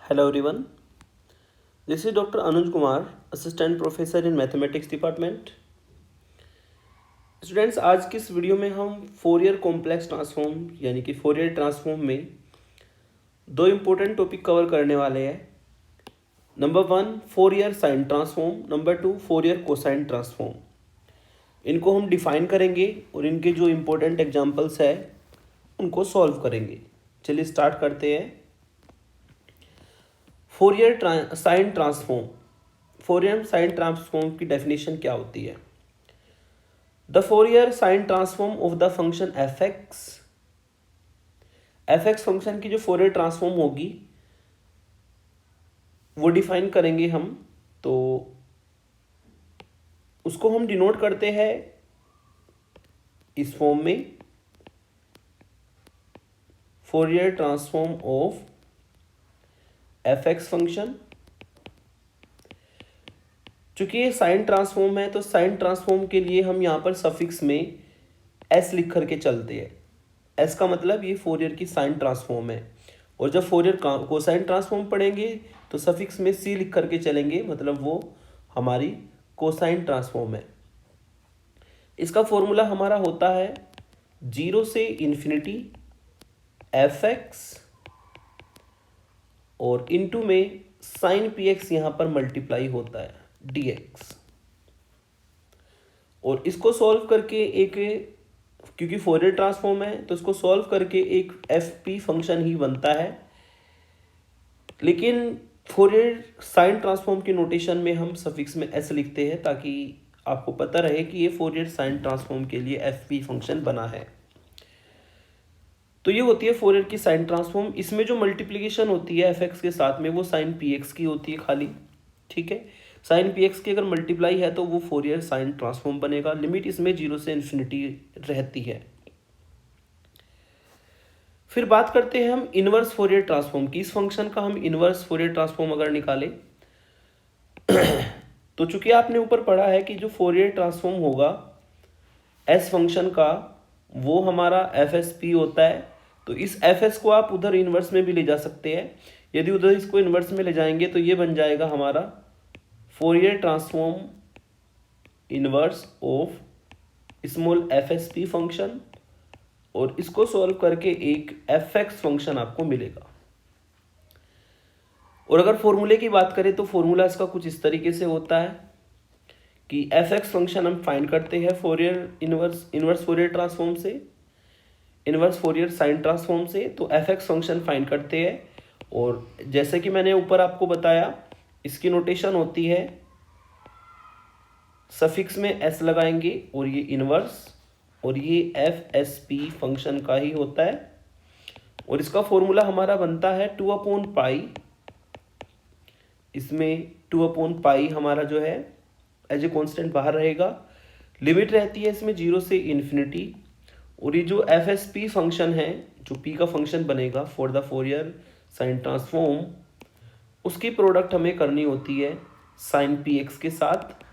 Hello everyone. This is Dr. Anuj Kumar, Assistant Professor in Mathematics Department. Students, आज की इस video में हम फोरियर कॉम्प्लेक्स ट्रांसफॉर्म यानी कि फोरियर ट्रांसफॉर्म में दो इम्पोर्टेंट टॉपिक कवर करने वाले हैं। Number 1 Fourier sine transform, number 2 Fourier cosine transform. इनको हम डिफाइन करेंगे और इनके जो इम्पोर्टेंट एग्जांपल्स है उनको सॉल्व करेंगे। चलिए स्टार्ट करते हैं। Fourier sine transform, Fourier sine transform की डेफिनेशन क्या होती है? The Fourier sine transform of the function F x function की जो फोरियर ट्रांसफॉर्म होगी वो डिफाइन करेंगे हम। तो उसको हम डिनोट करते हैं इस फॉर्म में, Fourier transform of f x function. चूंकि ये साइन ट्रांसफॉर्म है तो साइन ट्रांसफॉर्म के लिए हम यहाँ पर सफिक्स में एस लिख करके चलते हैं। एस का मतलब ये फोरियर की साइन ट्रांसफॉर्म है, और जब फोरियर कोसाइन ट्रांसफॉर्म पढ़ेंगे तो सफिक्स में सी लिख करके चलेंगे, मतलब वो हमारी कोसाइन ट्रांसफॉर्म है। इसका फॉर्मूला हमारा होता है 0 से इन्फिनिटी एफ एक्स और इनटू में साइन पी एक्स यहाँ पर मल्टीप्लाई होता है dx। और इसको सॉल्व करके एक, क्योंकि फोरियर ट्रांसफॉर्म है तो इसको सॉल्व करके एक एफ पी फंक्शन ही बनता है। लेकिन फोरियर साइन ट्रांसफॉर्म की नोटेशन में हम सफिक्स में एस लिखते हैं ताकि आपको पता रहे कि ये फोरियर साइन ट्रांसफॉर्म के लिए एफ पी फंक्शन बना है। तो ये होती है फोरियर की साइन ट्रांसफॉर्म। इसमें जो मल्टीप्लिकेशन होती है एफ एक्स के साथ में वो साइन पी एक्स की होती है खाली, ठीक है। साइन पी एक्स की अगर मल्टीप्लाई है तो वो फोरियर साइन ट्रांसफॉर्म बनेगा। लिमिट इसमें 0 से इन्फिनिटी रहती है। फिर बात करते हैं हम इनवर्स फोरियर ट्रांसफॉर्म की। इस फंक्शन का हम इनवर्स फोरियर ट्रांसफॉर्म अगर निकालें तो चूंकि आपने ऊपर पढ़ा है कि जो फोरियर ट्रांसफॉर्म होगा एस फंक्शन का वो हमारा एफ एस पी होता है। तो इस एफ एस को आप उधर इनवर्स में भी ले जा सकते हैं। यदि उधर इसको इनवर्स में ले जाएंगे तो ये बन जाएगा हमारा Fourier transform inverse of small F S P function, और इसको सॉल्व करके एक एफ एक्स फंक्शन आपको मिलेगा। और अगर फॉर्मूले की बात करें तो फॉर्मूला इसका कुछ इस तरीके से होता है कि एफ एक्स फंक्शन हम फाइंड करते हैं फोरियर इनवर्स फोरियर ट्रांसफॉर्म से, इनवर्स फोरियर साइन ट्रांसफॉर्म से। तो एफ एक्स फंक्शन फाइंड करते हैं, और जैसे कि मैंने ऊपर आपको बताया इसकी नोटेशन होती है सफिक्स में एस लगाएंगे और ये इनवर्स, और ये एफ एस पी फंक्शन का ही होता है। और इसका फॉर्मूला हमारा बनता है 2/पाई। इसमें 2/पाई हमारा जो है एज ए कॉन्स्टेंट बाहर रहेगा। लिमिट रहती है इसमें 0 से इन्फिनिटी। और ये जो एफ एस पी फंक्शन है, जो पी का फंक्शन बनेगा for the Fourier sine transform, उसकी प्रोडक्ट हमें करनी होती है साइन पी एक्स के साथ।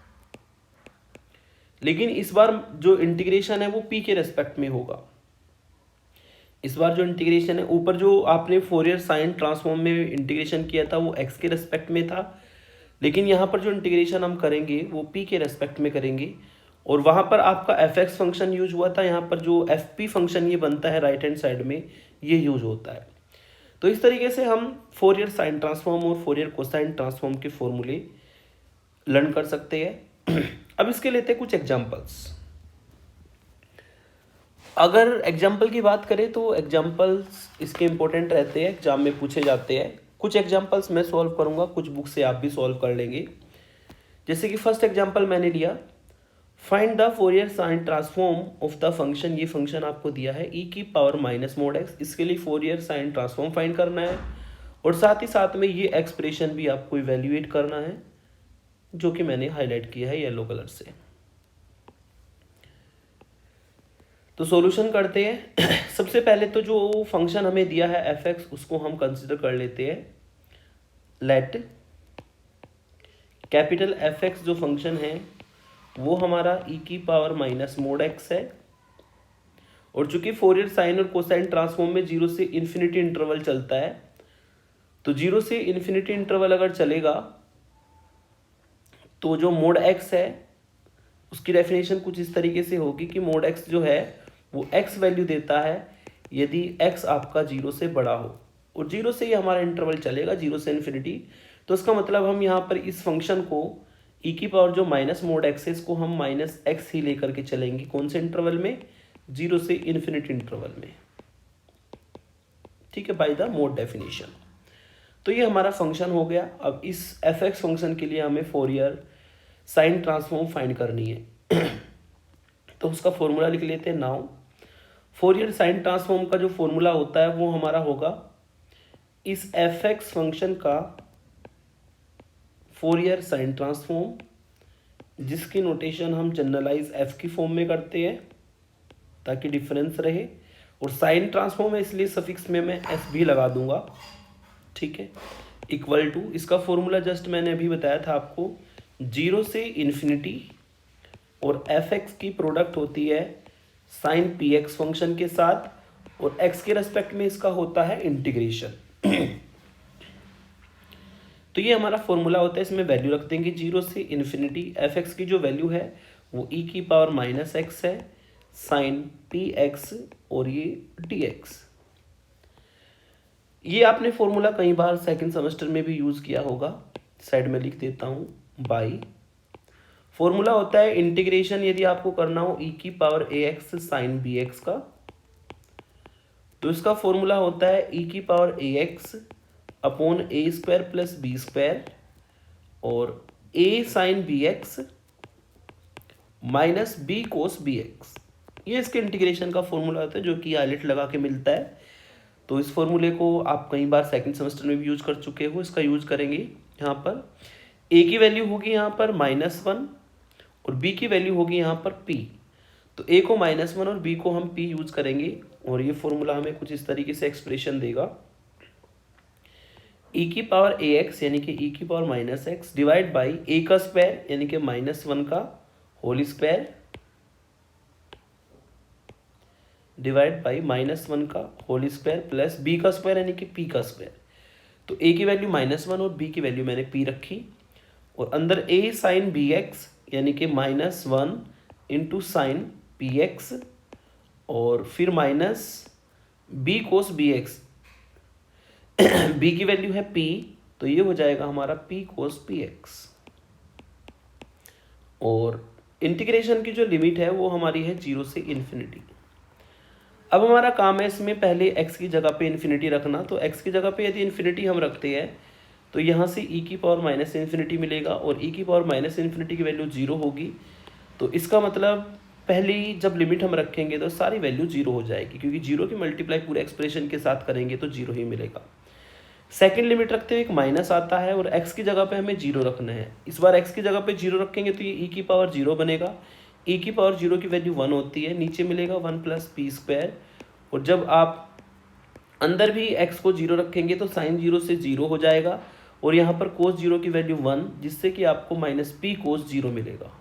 लेकिन इस बार जो इंटीग्रेशन है वो पी के रेस्पेक्ट में होगा। इस बार जो इंटीग्रेशन है, ऊपर जो आपने फोरियर साइन ट्रांसफॉर्म में इंटीग्रेशन किया था वो एक्स के रेस्पेक्ट में था, लेकिन यहाँ पर जो इंटीग्रेशन हम करेंगे वो पी के रेस्पेक्ट में करेंगे। और वहाँ पर आपका एफ एक्स फंक्शन यूज हुआ था, यहाँ पर जो एफ पी फंक्शन ये बनता है राइट हैंड साइड में ये यूज होता है। तो इस तरीके से हम फोरियर साइन ट्रांसफॉर्म और फोरियर कोसाइन ट्रांसफॉर्म के फॉर्मूले लर्न कर सकते हैं। अब इसके लेते हैं कुछ एग्जांपल्स। अगर एग्जांपल की बात करें तो एग्जांपल्स इसके इंपॉर्टेंट रहते हैं, एग्जाम में पूछे जाते हैं। कुछ एग्जांपल्स मैं सॉल्व करूंगा, कुछ बुक से आप भी सॉल्व कर लेंगे। जैसे कि फर्स्ट एग्जांपल मैंने लिया, find the Fourier sine transform of the function. ये फंक्शन आपको दिया है e की पावर माइनस मोड एक्स। इसके लिए फोरियर साइन ट्रांसफॉर्म फाइंड करना है, और साथ ही साथ में ये एक्सप्रेशन भी आपको इवेल्युएट करना है, जो कि मैंने हाईलाइट किया है येलो कलर से। तो सॉल्यूशन करते हैं। सबसे पहले तो जो फंक्शन हमें दिया है एफ एक्स, उसको हम कंसिडर कर लेते हैं। लेट कैपिटल एफ एक्स जो फंक्शन है वो हमारा e की पावर माइनस मोड एक्स है, और चूंकि फोरियर साइन और कोसाइन ट्रांसफॉर्म में 0 से इन्फिनिटी इंटरवल चलता है तो 0 से इन्फिनिटी इंटरवल अगर चलेगा तो जो मोड एक्स है उसकी डेफिनेशन कुछ इस तरीके से होगी कि मोड एक्स जो है वो एक्स वैल्यू देता है यदि एक्स आपका 0 से बड़ा हो, और 0 से ही हमारा इंटरवल चलेगा, 0 से इन्फिनिटी। तो इसका मतलब हम यहाँ पर इस फंक्शन को ई की पावर जो माइनस मोड एक्स है इसको हम माइनस एक्स ही लेकर के चलेंगे। कौन से इंटरवल में? 0 से इन्फिनिटी इंटरवल में, ठीक है, बाय द मोड डेफिनेशन। तो ये हमारा फंक्शन हो गया। अब इस एफ एक्स फंक्शन के लिए हमें फोरियर साइन ट्रांसफॉर्म फाइंड करनी है तो उसका फॉर्मूला लिख लेते हैं नाउ। फोरियर साइन ट्रांसफॉर्म का जो फॉर्मूला होता है वो हमारा होगा इस एफ एक्स फंक्शन का फोरियर साइन ट्रांसफॉर्म, जिसकी नोटेशन हम जनरलाइज एफ की फॉर्म में करते हैं ताकि डिफरेंस रहे, और साइन ट्रांसफॉर्म है इसलिए सफिक्स में मैं एस भी लगा दूंगा, ठीक है, इक्वल टू, इसका फॉर्मूला जस्ट मैंने अभी बताया था आपको, 0 से इन्फिनिटी और एफ एक्स की प्रोडक्ट होती है साइन पी एक्स फंक्शन के साथ, और एक्स के रेस्पेक्ट में इसका होता है इंटीग्रेशन। तो ये हमारा फॉर्मूला होता है, इसमें वैल्यू रख देंगे 0 से इन्फिनिटी। एफ एक्स की जो वैल्यू है वो ई की पावर माइनस एक्स है साइन पी एक्स, और ये डी एक्स। ये आपने फॉर्मूला कई बार सेकंड सेमेस्टर में भी यूज किया होगा, साइड में लिख देता हूँ बाई। फॉर्मूला होता है इंटीग्रेशन यदि आपको करना हो ई की power a x sine b x का, तो इसका फॉर्मूला होता है ई की power a x upon a square plus b square और a sine b x minus b cos b x. ये इसके इंटीग्रेशन का फॉर्मूला होता है जो कि आइलेट लगा के मिलता है। तो इस फॉर्मूले को आप कई बार सेकंड सेमेस्टर में भी यूज कर चुके हो, इसका यूज करेंगे। यहाँ पर ए की वैल्यू होगी यहाँ पर -1 और बी की वैल्यू होगी यहाँ पर p। तो a को -1 और b को हम p यूज करेंगे, और ये फॉर्मूला हमें कुछ इस तरीके से एक्सप्रेशन देगा e की पावर ax यानी कि e की power -x divide by a का स्क्वायर यानी कि -1 का होल स्क्वायर डिवाइड बाई -1 का होल स्क्वायर प्लस b का स्क्वायर यानी कि p का स्क्वायर। तो a की वैल्यू -1 और b की वैल्यू मैंने p रखी, और अंदर a साइन बी एक्स यानी कि -1 इंटू साइन पी एक्स और फिर minus b cos b x. B की वैल्यू है p, तो ये हो जाएगा हमारा p कोस पी एक्स। और इंटीग्रेशन की जो लिमिट है वो हमारी है 0 से इन्फिनिटी। अब हमारा काम है इसमें पहले x की जगह पे इन्फिनिटी रखना। तो x की जगह पे यदि इन्फिनिटी हम रखते हैं तो यहाँ से e की पावर माइनस इन्फिनिटी मिलेगा, और e की पावर माइनस इन्फिनिटी की वैल्यू 0 होगी। तो इसका मतलब पहली जब लिमिट हम रखेंगे तो सारी वैल्यू 0 हो जाएगी, क्योंकि 0 की मल्टीप्लाई पूरे एक्सप्रेशन के साथ करेंगे तो 0 ही मिलेगा। सेकंड लिमिट रखते हुए एक माइनस आता है और x की जगह पे हमें 0 रखना है। इस बार x की जगह पे 0 रखेंगे तो ये e की पावर 0 बनेगा। e की पावर 0 की वैल्यू 1 होती है, नीचे मिलेगा 1 प्लस पी स्क्वायर, और जब आप अंदर भी x को 0 रखेंगे तो साइन 0 से 0 हो जाएगा, और यहाँ पर कोस 0 की वैल्यू 1, जिससे कि आपको माइनस पी कोस 0 मिलेगा।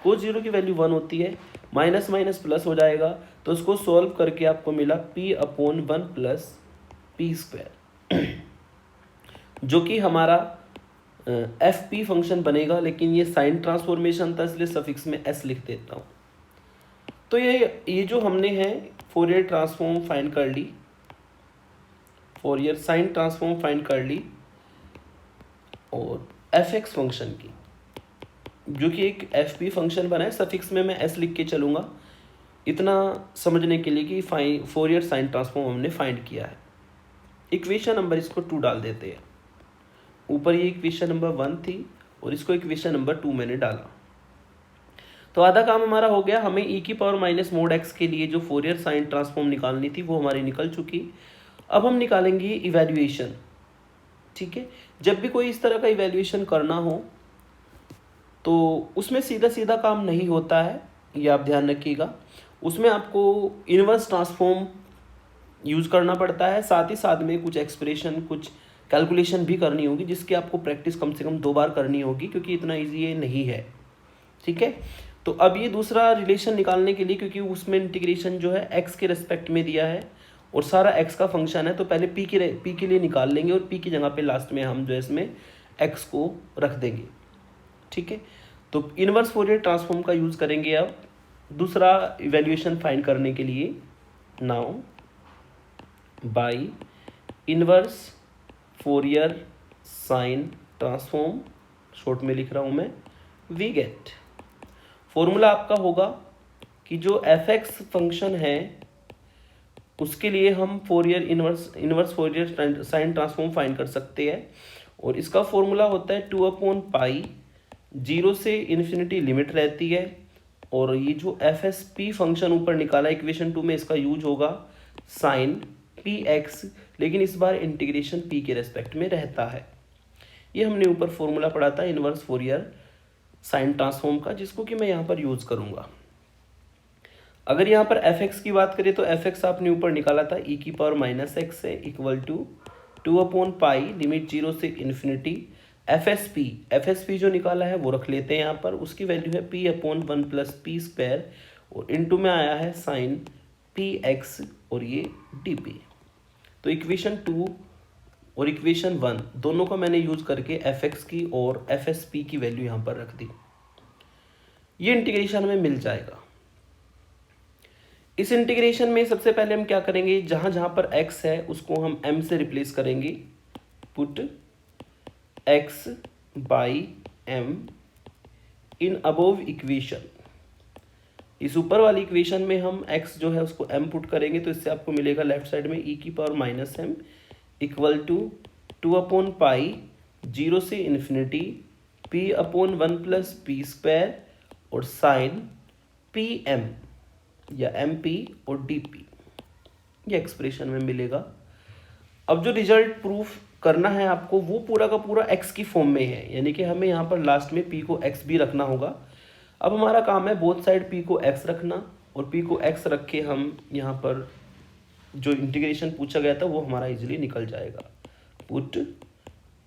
कोस 0 की वैल्यू 1 होती है, माइनस माइनस प्लस हो जाएगा, तो उसको सॉल्व करके आपको मिला p upon 1 plus P square, जो कि हमारा एफ पी फंक्शन बनेगा। लेकिन ये साइन ट्रांसफॉर्मेशन था इसलिए सफिक्स में s लिख देता हूँ। तो ये जो हमने है फोरियर ट्रांसफॉर्म फाइंड कर ली, फोरियर साइन ट्रांसफॉर्म फाइंड कर ली, और एफ एक्स फंक्शन की जो कि एक एफ पी फंक्शन बना है, सफिक्स में मैं एस लिख के चलूँगा इतना समझने के लिए कि फोरियर साइन ट्रांसफॉर्म हमने फाइंड किया है। इक्वेशन नंबर इसको 2 डाल देते हैं। ऊपर ये इक्वेशन नंबर 1 थी और इसको इक्वेशन नंबर 2 मैंने डाला। तो आधा काम हमारा हो गया। हमें e की पावर माइनस मोड एक्स के लिए जो फोरियर साइन ट्रांसफॉर्म निकालनी थी वो हमारी निकल चुकी। अब हम निकालेंगे इवैल्यूएशन, ठीक है। जब भी कोई इस तरह का इवैल्यूएशन करना हो तो उसमें सीधा सीधा काम नहीं होता है, ये आप ध्यान रखिएगा। उसमें आपको इनवर्स ट्रांसफॉर्म यूज़ करना पड़ता है, साथ ही साथ में कुछ एक्सप्रेशन, कुछ कैलकुलेशन भी करनी होगी, जिसकी आपको प्रैक्टिस कम से कम 2 बार करनी होगी, क्योंकि इतना ईजी ये नहीं है, ठीक है। तो अब ये दूसरा रिलेशन निकालने के लिए, क्योंकि उसमें इंटीग्रेशन जो है एक्स के रेस्पेक्ट में दिया है और सारा x का फंक्शन है, तो पहले p के लिए निकाल लेंगे और p की जगह पे लास्ट में हम जो है इसमें x को रख देंगे। ठीक है, तो इनवर्स फोरियर ट्रांसफॉर्म का यूज़ करेंगे अब दूसरा इवैल्यूएशन फाइंड करने के लिए। Now by inverse Fourier sine transform, short में लिख रहा हूँ मैं, वी गेट, फॉर्मूला आपका होगा कि जो f(x) फंक्शन है उसके लिए हम Fourier inverse Fourier sine transform find कर सकते हैं, और इसका फॉर्मूला होता है 2/π, 0 से इन्फिनिटी लिमिट रहती है, और ये जो fs(p) फंक्शन ऊपर निकाला इक्वेशन 2 में, इसका यूज होगा साइन px, लेकिन इस बार इंटीग्रेशन p के रेस्पेक्ट में रहता है। ये हमने ऊपर फॉर्मूला पढ़ा था इनवर्स फोरियर साइन ट्रांसफॉर्म का, जिसको कि मैं यहाँ पर यूज करूँगा। अगर यहाँ पर fx की बात करें तो fx आपने ऊपर निकाला था e⁻⁻x है इक्वल टू 2/π लिमिट 0 से इन्फिनिटी fsp जो निकाला है वो रख लेते हैं यहाँ पर, उसकी वैल्यू है p/1 + p², और इनटू में आया है साइन px और ये dp। तो इक्वेशन 2 और इक्वेशन 1 दोनों का मैंने यूज करके fx की और fsp की वैल्यू यहाँ पर रख दी। ये इंटीग्रेशन में मिल जाएगा। इस इंटीग्रेशन में सबसे पहले हम क्या करेंगे, जहां जहां पर x है उसको हम m से रिप्लेस करेंगे, put x by m in above equation. इस ऊपर वाली इक्वेशन में हम x जो है उसको m पुट करेंगे, तो इससे आपको मिलेगा लेफ्ट साइड में e⁻⁻m इक्वल टू 2/π 0 से इन्फिनिटी p/1 + p² और साइन pm या mp और dp, ये एक्सप्रेशन में मिलेगा। अब जो रिजल्ट प्रूफ करना है आपको वो पूरा का पूरा x की फॉर्म में है, यानी कि हमें यहाँ पर लास्ट में p को x भी रखना होगा। अब हमारा काम है बोथ साइड p को x रखना, और p को x रख के हम यहाँ पर जो इंटीग्रेशन पूछा गया था वो हमारा इजीली निकल जाएगा। पुट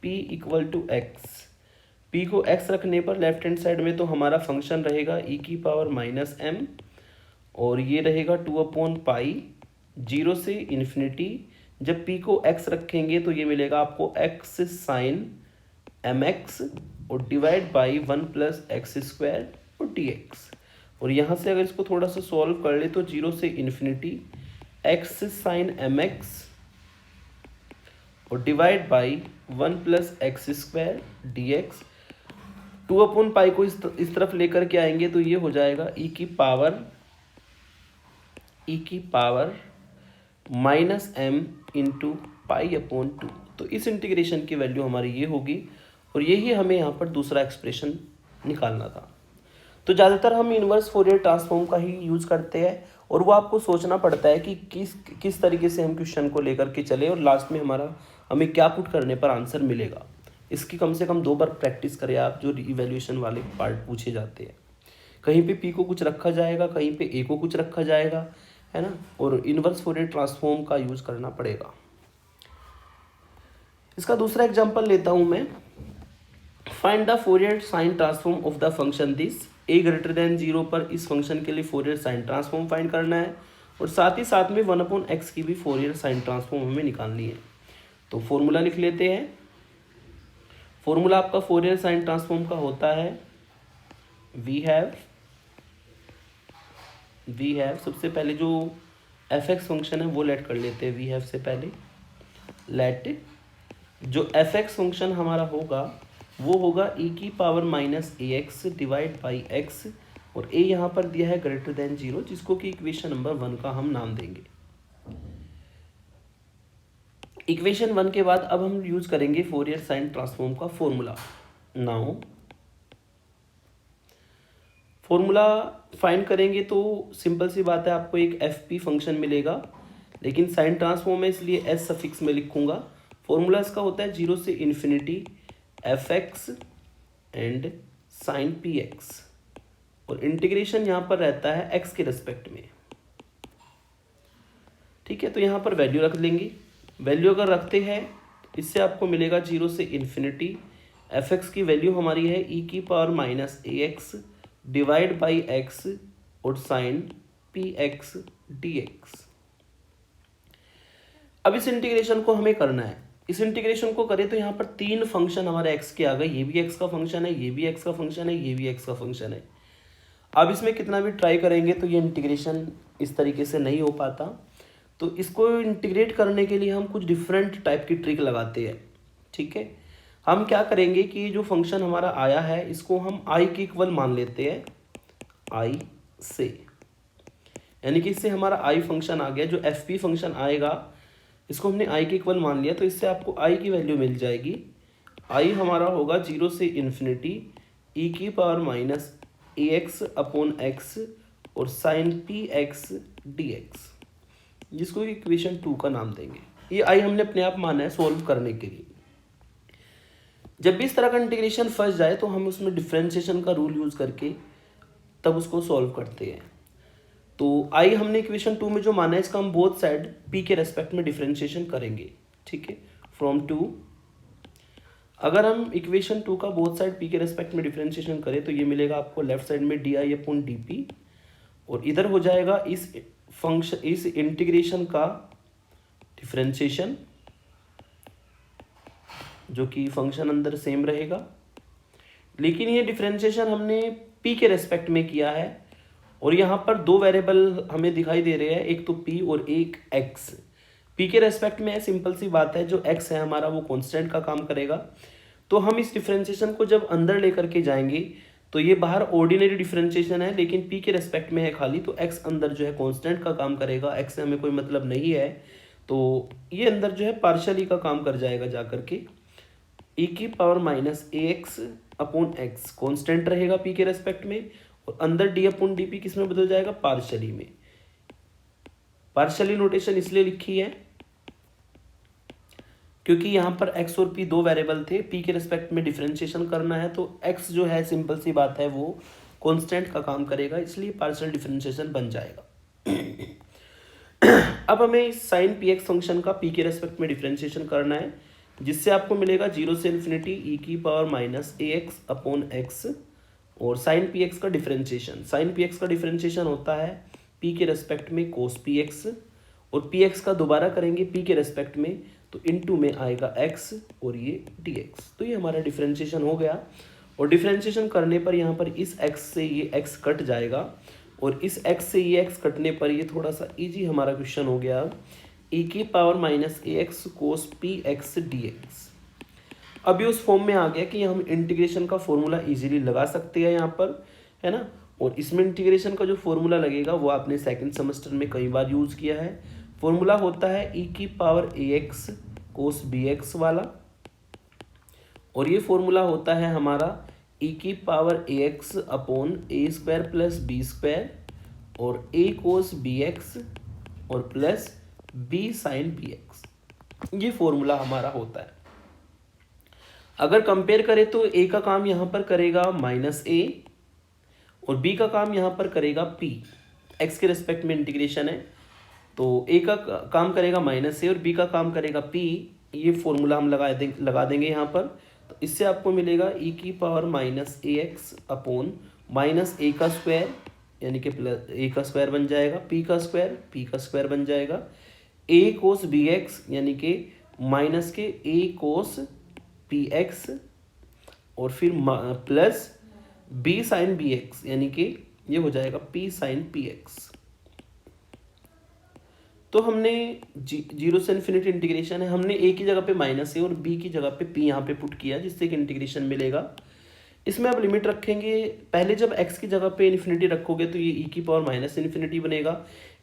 p = x, p को x रखने पर लेफ्ट हैंड साइड में तो हमारा फंक्शन रहेगा e⁻⁻m, और ये रहेगा 2/π 0 से इन्फिनिटी। जब p को x रखेंगे तो ये मिलेगा आपको x साइन mx और डिवाइड बाई 1 + x² और dx, और यहाँ से अगर इसको थोड़ा सा सॉल्व कर ले तो 0 से इन्फिनिटी x साइन mx और डिवाइड बाई 1 + x² dx। 2/π को इस तरफ लेकर के आएंगे तो ये हो जाएगा e⁻⁻m इंटू π/2। तो इस इंटीग्रेशन की वैल्यू हमारी ये होगी, और यही हमें यहाँ पर दूसरा एक्सप्रेशन निकालना था। तो ज़्यादातर हम इनवर्स फोरियर ट्रांसफॉर्म का ही यूज़ करते हैं, और वो आपको सोचना पड़ता है कि किस तरीके से हम क्वेश्चन को लेकर के चले और लास्ट में हमें क्या पुट करने पर आंसर मिलेगा। इसकी कम से कम 2 बार प्रैक्टिस करें आप, जो इवैल्यूएशन वाले पार्ट पूछे जाते हैं। कहीं पे p को कुछ रखा जाएगा, कहीं पे a को कुछ रखा जाएगा, है ना, और इनवर्स फोरियर ट्रांसफॉर्म का यूज़ करना पड़ेगा। इसका दूसरा एग्जांपल लेता हूं मैं। Find the Fourier sine transform of the function this, a > 0 पर इस फंक्शन के लिए फोरियर साइन ट्रांसफॉर्म फाइंड करना है, और साथ ही साथ में 1/x की भी फोरियर साइन ट्रांसफॉर्म हमें निकालनी है। तो फॉर्मूला लिख लेते हैं। फॉर्मूला आपका फोरियर साइन ट्रांसफॉर्म का होता है वी हैव सबसे पहले जो fx फंक्शन है वो लेट कर लेते हैं वी हैव से पहले। लेट जो fx फंक्शन हमारा होगा वो होगा e⁻⁻ax डिवाइड बाई x, और a यहाँ पर दिया है > 0, जिसको कि इक्वेशन नंबर 1 का हम नाम देंगे। इक्वेशन 1 के बाद अब हम यूज करेंगे फोरियर साइन ट्रांसफॉर्म का फॉर्मूला। नाउ फॉर्मूला फाइंड करेंगे तो सिंपल सी बात है, आपको एक fp फंक्शन मिलेगा, लेकिन साइन ट्रांसफॉर्म में इसलिए s सफिक्स में लिखूंगा। फॉर्मूला इसका होता है 0 से infinity fx and sine px, और इंटीग्रेशन यहाँ पर रहता है x के रेस्पेक्ट में। ठीक है, तो यहाँ पर वैल्यू रख लेंगे। वैल्यू अगर रखते हैं इससे आपको मिलेगा 0 से इन्फिनिटी fx की वैल्यू हमारी है e⁻⁻ax डिवाइड बाई x और साइन px dx। अब इस इंटीग्रेशन को हमें करना है। इस इंटीग्रेशन को करें तो यहाँ पर 3 फंक्शन हमारे एक्स के आ गए, ये भी एक्स का फंक्शन है, ये भी एक्स का फंक्शन है, ये भी एक्स का फंक्शन है। अब इसमें कितना भी ट्राई करेंगे तो ये इंटीग्रेशन इस तरीके से नहीं हो पाता। तो इसको इंटीग्रेट करने के लिए हम कुछ डिफरेंट टाइप की ट्रिक लगाते हैं। ठीक है, हम क्या करेंगे कि जो फंक्शन हमारा आया है इसको हम आई के इक्वल मान लेते हैं, आई से, यानी कि इससे हमारा आई फंक्शन आ गया। जो एफ पी फंक्शन आएगा इसको हमने आई के इक्वल मान लिया, तो इससे आपको आई की वैल्यू मिल जाएगी। आई हमारा होगा 0 से इन्फिनिटी ई की power minus a x upon x और sine p x d x, जिसको इक्वेशन 2 का नाम देंगे। ये आई हमने अपने आप माना है सोल्व करने के लिए। जब भी इस तरह का इंटीग्रेशन फंस जाए तो हम उसमें डिफरेंशिएशन का रूल यूज करके तब उसको सॉल्व करते हैं। तो आई हमने इक्वेशन 2 में जो माना है इसका हम बोथ साइड पी के रेस्पेक्ट में डिफरेंशिएशन करेंगे। ठीक है, फ्रॉम 2 अगर हम इक्वेशन 2 का बोथ साइड पी के रेस्पेक्ट में डिफरेंशिएशन करें तो ये मिलेगा आपको लेफ्ट साइड में D I upon d P, और इधर हो जाएगा इस फंक्शन इस इंटीग्रेशन का डिफरेंशिएशन, जो कि फंक्शन अंदर सेम रहेगा, लेकिन ये डिफरेंशिएशन हमने p के रेस्पेक्ट में किया है। और यहाँ पर 2 वेरिएबल हमें दिखाई दे रहे हैं, एक तो p और एक x। p के रेस्पेक्ट में सिंपल सी बात है, जो x है हमारा वो कांस्टेंट का काम करेगा। तो हम इस डिफरेंशिएशन को जब अंदर लेकर के जाएंगे तो ये बाहर ऑर्डिनरी डिफरेंशिएशन है, लेकिन p के रेस्पेक्ट में है खाली, तो x अंदर जो है कांस्टेंट का काम करेगा, x से हमें कोई मतलब नहीं है, तो ये अंदर जो है पार्शियली का काम कर जाएगा जा करके। e की power minus a x upon x constant रहेगा p के रेस्पेक्ट में, और अंदर d अपॉन डी पी किस में बदल जाएगा, पार्शियली में। पार्शियली नोटेशन इसलिए लिखी है क्योंकि यहाँ पर x और p 2 वेरिएबल थे, p के रेस्पेक्ट में डिफरेंशिएशन करना है, तो x जो है सिंपल सी बात है वो कांस्टेंट का काम करेगा, इसलिए पार्शियल डिफरेंशिएशन बन जाएगा। अब हमें इस साइन पी एक्स फंक्शन का p के रेस्पेक्ट में डिफरेंशिएशन करना है, जिससे आपको मिलेगा 0 से इन्फिनिटी ई की power minus a x upon x और साइन पी एक्स का डिफरेंशिएशन। साइन पी एक्स का डिफरेंशिएशन होता है p के रेस्पेक्ट में कोस पी एक्स, और पी एक्स का दोबारा करेंगे p के रेस्पेक्ट में तो इनटू में आएगा x और ये dx। तो ये हमारा डिफरेंशिएशन हो गया, और डिफरेंशिएशन करने पर यहाँ पर इस x से ये x कट जाएगा, और इस x से ये x कटने पर ये थोड़ा सा इजी हमारा क्वेश्चन हो गया, e की power minus a x cos p x d x. अब ये उस फॉर्म में आ गया कि हम इंटीग्रेशन का फॉर्मूला इजीली लगा सकते हैं यहाँ पर, है ना। और इसमें इंटीग्रेशन का जो फॉर्मूला लगेगा वो आपने सेकंड सेमेस्टर में कई बार यूज़ किया है। फॉर्मूला होता है e की power a x cos b x वाला, और ये फॉर्मूला होता है हमारा e की power a x upon a square plus b square और a कोस बी एक्स और plus b sine b x. ये फॉर्मूला हमारा होता है। अगर कंपेयर करें तो a का काम यहाँ पर करेगा माइनस a और b का काम यहाँ पर करेगा p। x के रेस्पेक्ट में इंटीग्रेशन है तो a का काम करेगा माइनस a और b का काम करेगा p। ये फॉर्मूला हम लगा देंगे यहाँ पर, तो इससे आपको मिलेगा e की power minus a x upon minus a का स्क्वायर यानी कि प्लस a का स्क्वायर बन जाएगा, p का स्क्वायर बन जाएगा, a कोस बी एक्स यानी कि माइनस के a कोस पी एक्स और फिर plus b sine b x यानी कि ये हो जाएगा p साइन पी एक्स। तो हमने 0 से इन्फिनिटी इंटीग्रेशन है, हमने a की जगह पे माइनस a और b की जगह पे p यहाँ पे पुट किया, जिससे कि इंटीग्रेशन मिलेगा। इसमें आप लिमिट रखेंगे, पहले जब x की जगह पे इन्फिनिटी रखोगे तो ये e की पावर माइनस इन्फिनिटी बनेगा।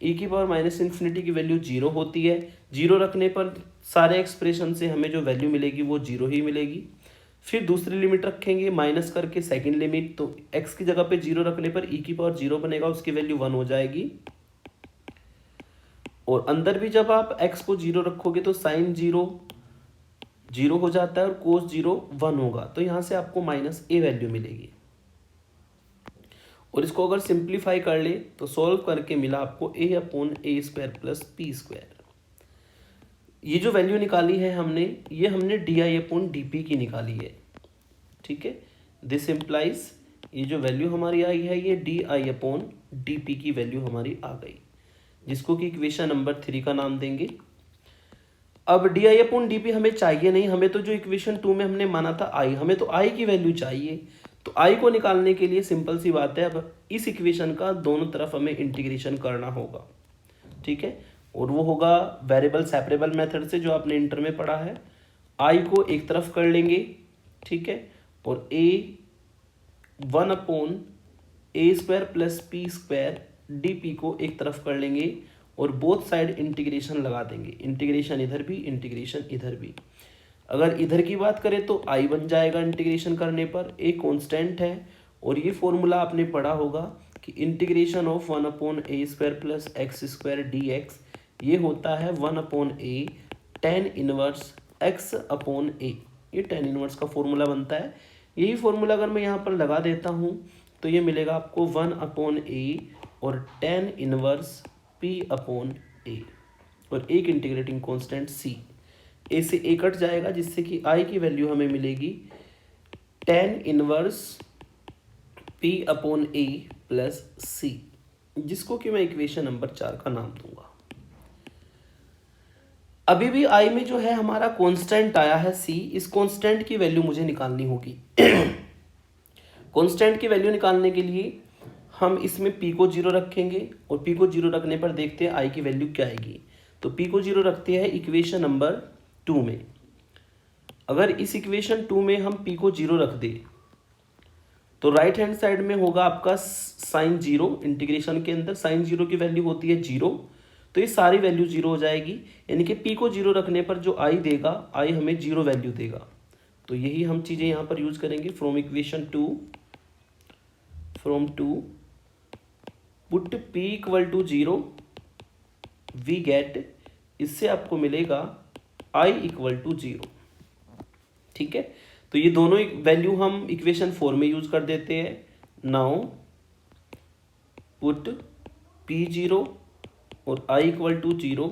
e की पावर माइनस इन्फिनिटी की वैल्यू 0 होती है, 0 रखने पर सारे एक्सप्रेशन से हमें जो वैल्यू मिलेगी वो 0 ही मिलेगी। फिर दूसरी लिमिट रखेंगे माइनस करके सेकंड लिमिट, तो x की जगह पे 0 रखने पर e की पावर 0 बनेगा, उसकी वैल्यू 1 हो जाएगी। और अंदर भी जब आप x को 0 रखोगे तो साइन 0 हो जाता है और कोस 0 1 होगा, तो यहाँ से आपको माइनस a वैल्यू मिलेगी। और इसको अगर सिंप्लीफाई कर ले तो सॉल्व करके मिला आपको a upon a square plus P square. ये जो वैल्यू निकाली है हमने, ये हमने D I upon d P की निकाली है। ठीक है, दिस इम्प्लाइज ये जो वैल्यू हमारी आई है ये d I upon d P की वैल्यू हमारी आ गई, जिसको कि इक्वेशन नंबर 3 का नाम देंगे। अब D I upon d P हमें चाहिए नहीं, हमें तो जो इक्वेशन 2 में हमने माना था आई, हमें तो आई की वैल्यू चाहिए। तो आई को निकालने के लिए सिंपल सी बात है, अब इस इक्वेशन का दोनों तरफ हमें इंटीग्रेशन करना होगा, ठीक है। और वो होगा वेरिएबल सेपरेबल मेथड से, जो आपने इंटर में पढ़ा है। आई को एक तरफ कर लेंगे, ठीक है, और ए 1/a² प्लस p² डी को एक तरफ कर लेंगे और बोथ साइड इंटीग्रेशन लगा देंगे, इंटीग्रेशन इधर भी, इंटीग्रेशन इधर भी। अगर इधर की बात करें तो आई बन जाएगा इंटीग्रेशन करने पर, ए कांस्टेंट है और ये फॉर्मूला आपने पढ़ा होगा कि integration of 1/a² plus x² dx ये होता है 1/a tan इनवर्स x/a। ये tan इनवर्स का फॉर्मूला बनता है। यही फॉर्मूला अगर मैं यहाँ पर लगा देता हूँ तो ये मिलेगा आपको 1/a और tan इनवर्स p/a और एक इंटीग्रेटिंग कांस्टेंट c। ए से ए कट जाएगा जिससे कि आई की वैल्यू हमें मिलेगी tan inverse p/a plus c, जिसको कि मैं इक्वेशन नंबर 4 का नाम दूंगा। अभी भी आई में जो है हमारा कांस्टेंट आया है c, इस कांस्टेंट की वैल्यू मुझे निकालनी होगी। कांस्टेंट की वैल्यू निकालने के लिए हम इसमें p को 0 रखेंगे और p को 0 रखने पर देखते हैं i की वैल्यू क्या आएगी। तो p को 0 रखते हैं इक्वेशन नंबर 2 में। अगर इस इक्वेशन 2 में हम p को 0 रख दें तो राइट हैंड साइड में होगा आपका साइन 0, इंटीग्रेशन के अंदर साइन 0 की वैल्यू होती है 0, तो ये सारी वैल्यू 0 हो जाएगी, यानी कि p को 0 रखने पर जो i देगा, i हमें 0 वैल्यू देगा। तो यही हम चीज़ें यहाँ पर यूज करेंगे। From equation 2 put p equal to 0 we get, इससे आपको मिलेगा i इक्वल टू 0, ठीक है। तो ये दोनों वैल्यू हम इक्वेशन 4 में यूज कर देते हैं। नाउ पुट p0 और i equal to 0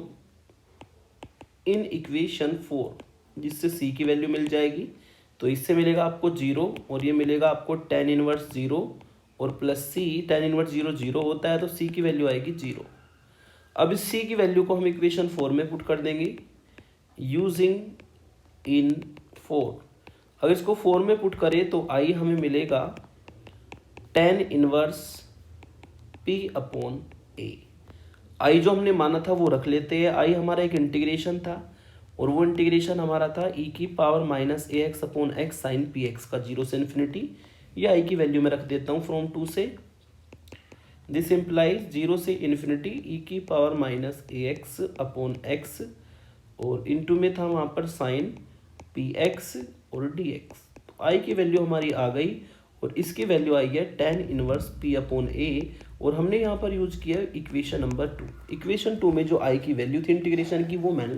in equation 4, जिससे c की वैल्यू मिल जाएगी। तो इससे मिलेगा आपको 0 और ये मिलेगा आपको tan इनवर्स 0 और प्लस c, tan इनवर्स 0 0 होता है तो c की वैल्यू आएगी 0। अब इस c की वैल्यू को हम इक्वेशन 4 में पुट कर देंगे यूजिंग इन 4। अगर इसको 4 में पुट करें तो i हमें मिलेगा tan इनवर्स p/a। i जो हमने माना था वो रख लेते हैं। i हमारा एक इंटीग्रेशन था और वो इंटीग्रेशन हमारा था e⁻−ax/x साइन px का 0 से इन्फिनिटी। ये i की वैल्यू में रख देता हूँ फ्रॉम 2 से। दिस इम्प्लाइज 0 से इन्फिनिटी e⁻−ax/x और इनटू में था वहाँ पर साइन px और dx। तो i की वैल्यू हमारी आ गई और इसकी वैल्यू आई है tan इनवर्स p/a और हमने यहाँ पर यूज किया इक्वेशन नंबर 2। इक्वेशन 2 में जो i की वैल्यू थी इंटीग्रेशन की वो मैंने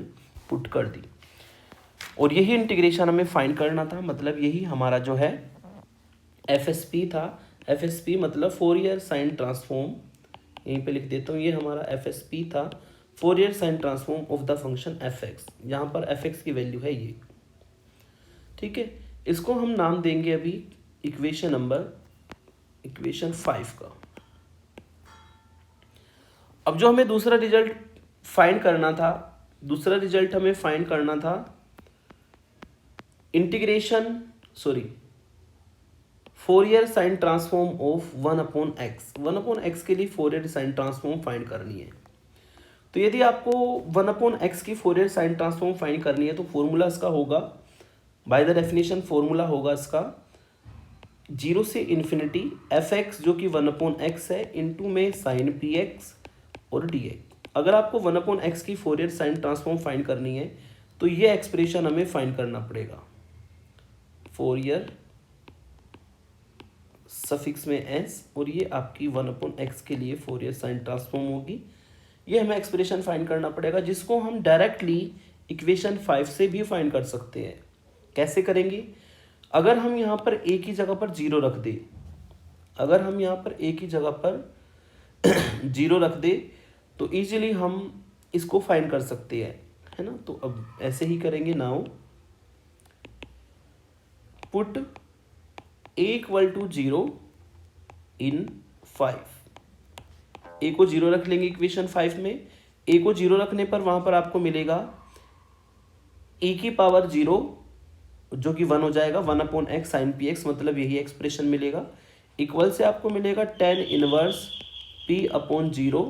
पुट कर दी और यही इंटीग्रेशन हमें फाइंड करना था। मतलब यही हमारा जो है FSP था। FSP मतलब फोरियर साइन ट्रांसफॉर्म, यहीं पे लिख देता हूँ, ये हमारा FSP था, Fourier sine transform of the function fx। यहाँ पर fx की वैल्यू है ये, ठीक है। इसको हम नाम देंगे अभी इक्वेशन 5 का। अब जो हमें दूसरा रिजल्ट फाइंड करना था, दूसरा रिजल्ट हमें फाइंड करना था Fourier sine transform of 1/x। 1/x के लिए फोरियर साइन ट्रांसफॉर्म फाइंड करनी है। तो यदि आपको 1/x की फोरियर साइन ट्रांसफॉर्म फाइंड करनी है तो फॉर्मूला इसका होगा, बाय द डेफिनेशन फॉर्मूला होगा इसका 0 से इन्फिनिटी fx जो कि 1/x है इनटू में साइन px और dx। अगर आपको 1/x की फोरियर साइन ट्रांसफॉर्म फाइंड करनी है तो ये एक्सप्रेशन हमें फाइंड करना पड़ेगा। फोरियर सफिक्स में s और ये आपकी 1/x के लिए फोरियर साइन ट्रांसफॉर्म होगी। ये हमें एक्सप्रेशन फाइंड करना पड़ेगा, जिसको हम डायरेक्टली इक्वेशन 5 से भी फाइंड कर सकते हैं। कैसे करेंगे? अगर हम यहाँ पर a की जगह पर 0 रख दें, अगर हम यहाँ पर a की जगह पर 0 रख दें तो इजीली हम इसको फाइंड कर सकते हैं, है ना। तो अब ऐसे ही करेंगे। Now put a equal to 0 in 5। a को 0 रख लेंगे इक्वेशन 5 में। a को 0 रखने पर वहां पर आपको मिलेगा ई की पावर 0 जो कि 1 हो जाएगा, 1/x साइन पी एक्स, मतलब यही एक्सप्रेशन मिलेगा। इक्वल से आपको मिलेगा tan इनवर्स p/0,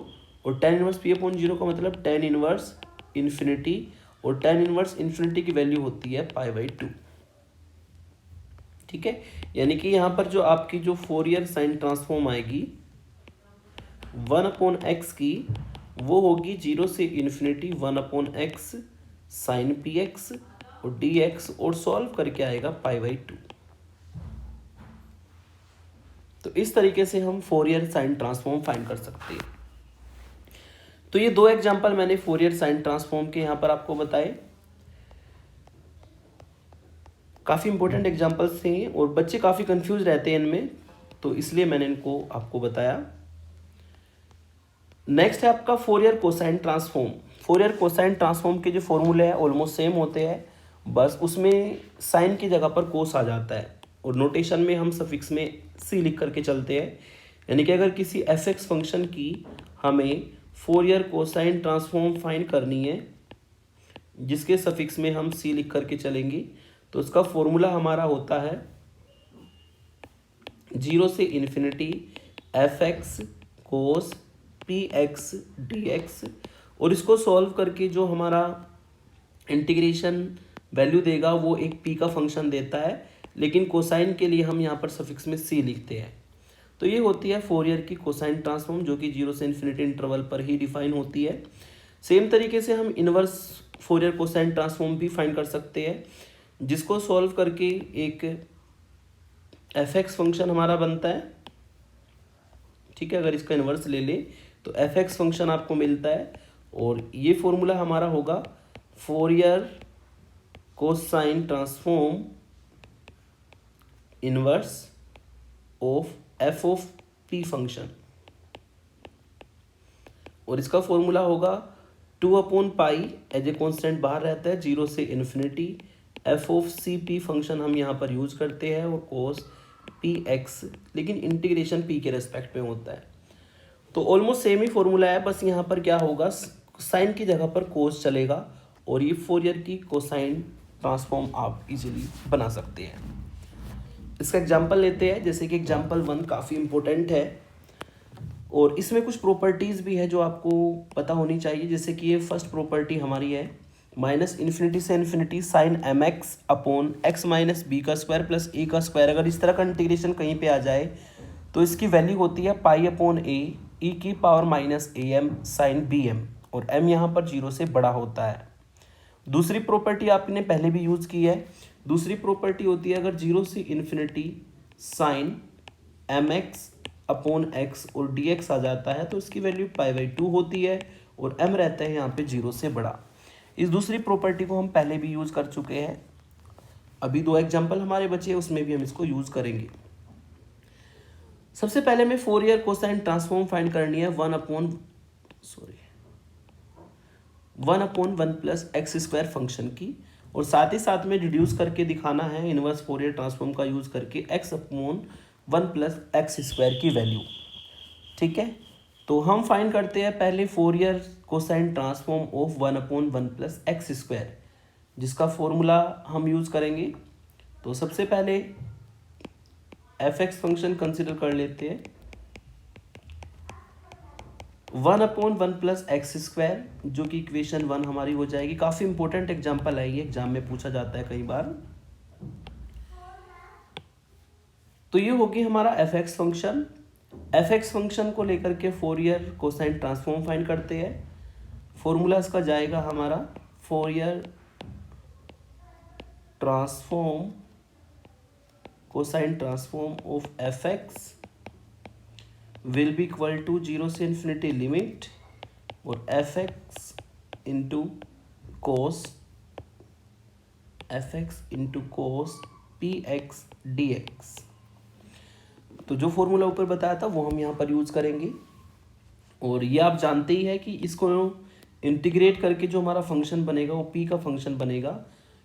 और tan इनवर्स p/0 का मतलब tan इनवर्स इन्फिनिटी, और tan इनवर्स इन्फिनिटी की वैल्यू होती है π/2। ठीक है, यानी कि यहाँ पर जो आपकी जो फोरियर साइन ट्रांसफॉर्म आएगी 1/x की, वो होगी 0 से infinity 1/x sine p x और dx, और सॉल्व करके आएगा π/2। तो इस तरीके से हम फोरियर साइन ट्रांसफॉर्म फाइंड कर सकते हैं। तो ये दो एग्जांपल मैंने फोरियर साइन ट्रांसफॉर्म के यहाँ पर आपको बताए, काफ़ी इंपॉर्टेंट एग्जांपल्स थे और बच्चे काफ़ी कंफ्यूज रहते हैं इनमें, तो इसलिए मैंने इनको आपको बताया। नेक्स्ट है आपका Fourier cosine transform. Fourier cosine transform के जो फॉर्मूले हैं ऑलमोस्ट सेम होते हैं, बस उसमें साइन की जगह पर कोस आ जाता है, और नोटेशन में हम सफिक्स में सी लिख करके चलते हैं। यानी कि अगर किसी एफ एक्स फंक्शन की हमें फोरियर कोसाइन ट्रांसफॉर्म फाइंड करनी है जिसके सफिक्स में हम सी लिख करके चलेंगे, तो उसका फॉर्मूला हमारा होता है 0 से इन्फिनिटी एफ एक्स कोस पी एक्स डी एक्स, और इसको सॉल्व करके जो हमारा इंटीग्रेशन वैल्यू देगा वो एक पी का फंक्शन देता है, लेकिन कोसाइन के लिए हम यहाँ पर सफिक्स में सी लिखते हैं। तो ये होती है फोरियर की कोसाइन ट्रांसफॉर्म, जो कि 0 से इन्फिनिटी इंटरवल पर ही डिफाइन होती है। सेम तरीके से हम इनवर्स फोरियर कोसाइन ट्रांसफॉर्म भी फाइंड कर सकते हैं, जिसको सॉल्व करके एक एफ एक्स फंक्शन हमारा बनता है। ठीक है, अगर इसका इन्वर्स ले ले तो एफ एक्स फंक्शन आपको मिलता है, और ये फॉर्मूला हमारा होगा Fourier cosine transform inverse of F of P function, और इसका फॉर्मूला होगा 2/पाई, एज ए कॉन्स्टेंट बाहर रहता है, 0 से infinity f of c p function हम यहाँ पर यूज करते हैं, और कोस पी एक्स, लेकिन इंटीग्रेशन पी के रेस्पेक्ट में होता है। तो ऑलमोस्ट सेम ही फॉर्मूला है, बस यहाँ पर क्या होगा, साइन की जगह पर कोस चलेगा, और ये फोरियर की कोसाइन ट्रांसफॉर्म आप इजीली बना सकते हैं। इसका एग्जांपल लेते हैं, जैसे कि एग्जांपल 1 काफ़ी इंपॉर्टेंट है, और इसमें कुछ प्रॉपर्टीज़ भी है जो आपको पता होनी चाहिए। जैसे कि ये फर्स्ट प्रॉपर्टी हमारी है माइनस इन्फिनिटी से infinity sine m x upon x minus b का स्क्वायर प्लस ए का स्क्वायर। अगर इस तरह का इंटीग्रेशन कहीं पे आ जाए तो इसकी वैल्यू होती है π/a ई की power minus a m sine b m, और m यहाँ पर 0 से बड़ा होता है। दूसरी प्रॉपर्टी आपने पहले भी यूज़ की है, दूसरी प्रॉपर्टी होती है अगर 0 से infinity sine m x upon x और डी एक्स आ जाता है तो इसकी वैल्यू π/2 होती है, और m रहता है यहाँ पे 0 से बड़ा। इस दूसरी प्रॉपर्टी को हम पहले भी यूज़ कर चुके हैं, अभी दो एग्जांपल हमारे बचे, उसमें भी हम इसको यूज़ करेंगे। सबसे पहले में फोरियर कोसाइन ट्रांसफॉर्म फाइंड करनी है 1/1 प्लस एक्स स्क्वायर फंक्शन की, और साथ ही साथ में रिड्यूस करके दिखाना है इनवर्स फोरियर ट्रांसफॉर्म का यूज़ करके x/1 प्लस एक्स स्क्वायर की वैल्यू। ठीक है, तो हम फाइंड करते हैं पहले Fourier cosine transform of 1/1 plus x square, जिसका फॉर्मूला हम यूज़ करेंगे। तो सबसे पहले एफ एक्स फंक्शन कंसिडर कर लेते हैं 1/1 प्लस एक्स स्क्वायर, जो कि इक्वेशन 1 हमारी हो जाएगी। काफ़ी इंपॉर्टेंट एग्जाम्पल है ये, एग्जाम में पूछा जाता है कई बार। तो ये होगी हमारा F x function. F x function को लेकर के फोरियर कोसाइन ट्रांसफॉर्म फाइंड करते हैं। फॉर्मूला इसका जाएगा हमारा Fourier transform cosine transform of f x will be equal to 0 से इन्फिनिटी लिमिट और f x into cos p x d x. तो जो फॉर्मूला ऊपर बताया था वो हम यहाँ पर यूज़ करेंगे, और ये आप जानते ही है कि इसको इंटीग्रेट करके जो हमारा फंक्शन बनेगा वो पी का फंक्शन बनेगा।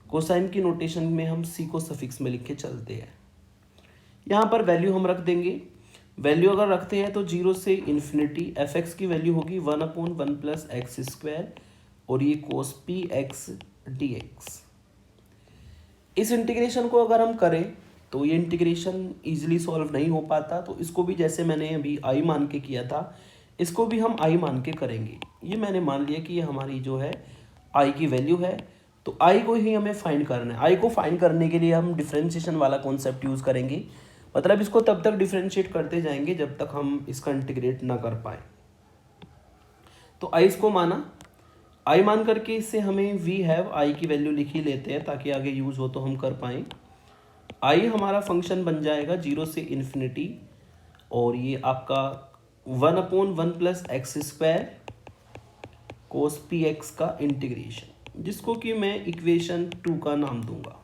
कोसाइन की नोटेशन में हम सी को सफिक्स में लिख के चलते हैं। यहाँ पर वैल्यू हम रख देंगे। वैल्यू अगर रखते हैं तो 0 से इन्फिनिटी एफ एक्स की वैल्यू होगी 1/1 प्लस एक्स स्क्वायर, और ये कोस पी एक्स डी एक्स। इस इंटीग्रेशन को अगर हम करें तो ये इंटीग्रेशन इजीली सॉल्व नहीं हो पाता, तो इसको भी जैसे मैंने अभी आई मान के किया था, इसको भी हम आई मान के करेंगे। ये मैंने मान लिया कि ये हमारी जो है आई की वैल्यू है, तो आई को ही हमें फाइंड करना है। आई को फाइंड करने के लिए हम डिफरेंशिएशन वाला कॉन्सेप्ट यूज़ करेंगे, मतलब इसको तब तक डिफरेंशिएट करते जाएंगे जब तक हम इसका इंटीग्रेट ना कर पाए। तो आई इसको माना, आई मान करके इससे हमें वी हैव आई की वैल्यू लिख ही लेते हैं ताकि आगे यूज़ हो तो हम कर पाएँ। आई हमारा फंक्शन बन जाएगा 0 से इन्फिनिटी, और ये आपका 1/1 प्लस एक्स स्क्वायर कोस पी एक्स का इंटीग्रेशन, जिसको कि मैं इक्वेशन 2 का नाम दूंगा।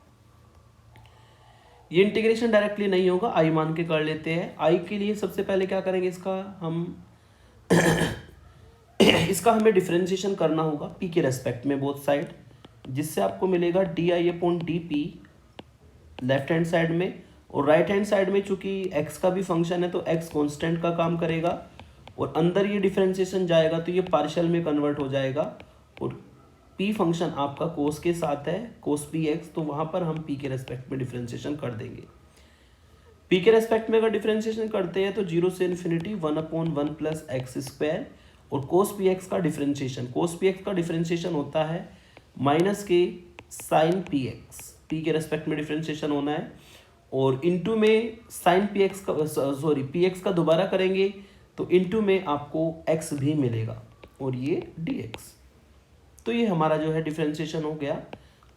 ये इंटीग्रेशन डायरेक्टली नहीं होगा, आई मान के कर लेते हैं। आई के लिए सबसे पहले क्या करेंगे, इसका हमें डिफरेंशिएशन करना होगा पी के रेस्पेक्ट में बोथ साइड, जिससे आपको मिलेगा D I upon d P left hand side में, और राइट हैंड साइड में चूंकि एक्स का भी फंक्शन है तो एक्स कांस्टेंट का काम करेगा, और अंदर ये डिफरेंशिएशन जाएगा तो ये पार्शियल में कन्वर्ट हो जाएगा, और पी फंक्शन आपका कोस के साथ है, कोस पी एक्स, तो वहाँ पर हम पी के रेस्पेक्ट में डिफरेंशिएशन कर देंगे। पी के रेस्पेक्ट में अगर डिफरेंशिएशन करते हैं तो 0 से इन्फिनिटी 1/1 प्लस एक्स स्क्वायर, और कोस पी एक्स का डिफरेंशिएशन होता है माइनस के साइन पी एक्स, पी के रेस्पेक्ट में डिफरेंशिएशन होना है, और इनटू में साइन पी एक्स का पी एक्स का दोबारा करेंगे तो इनटू में आपको एक्स भी मिलेगा, और ये डी एक्स। तो ये हमारा जो है डिफरेंशिएशन हो गया,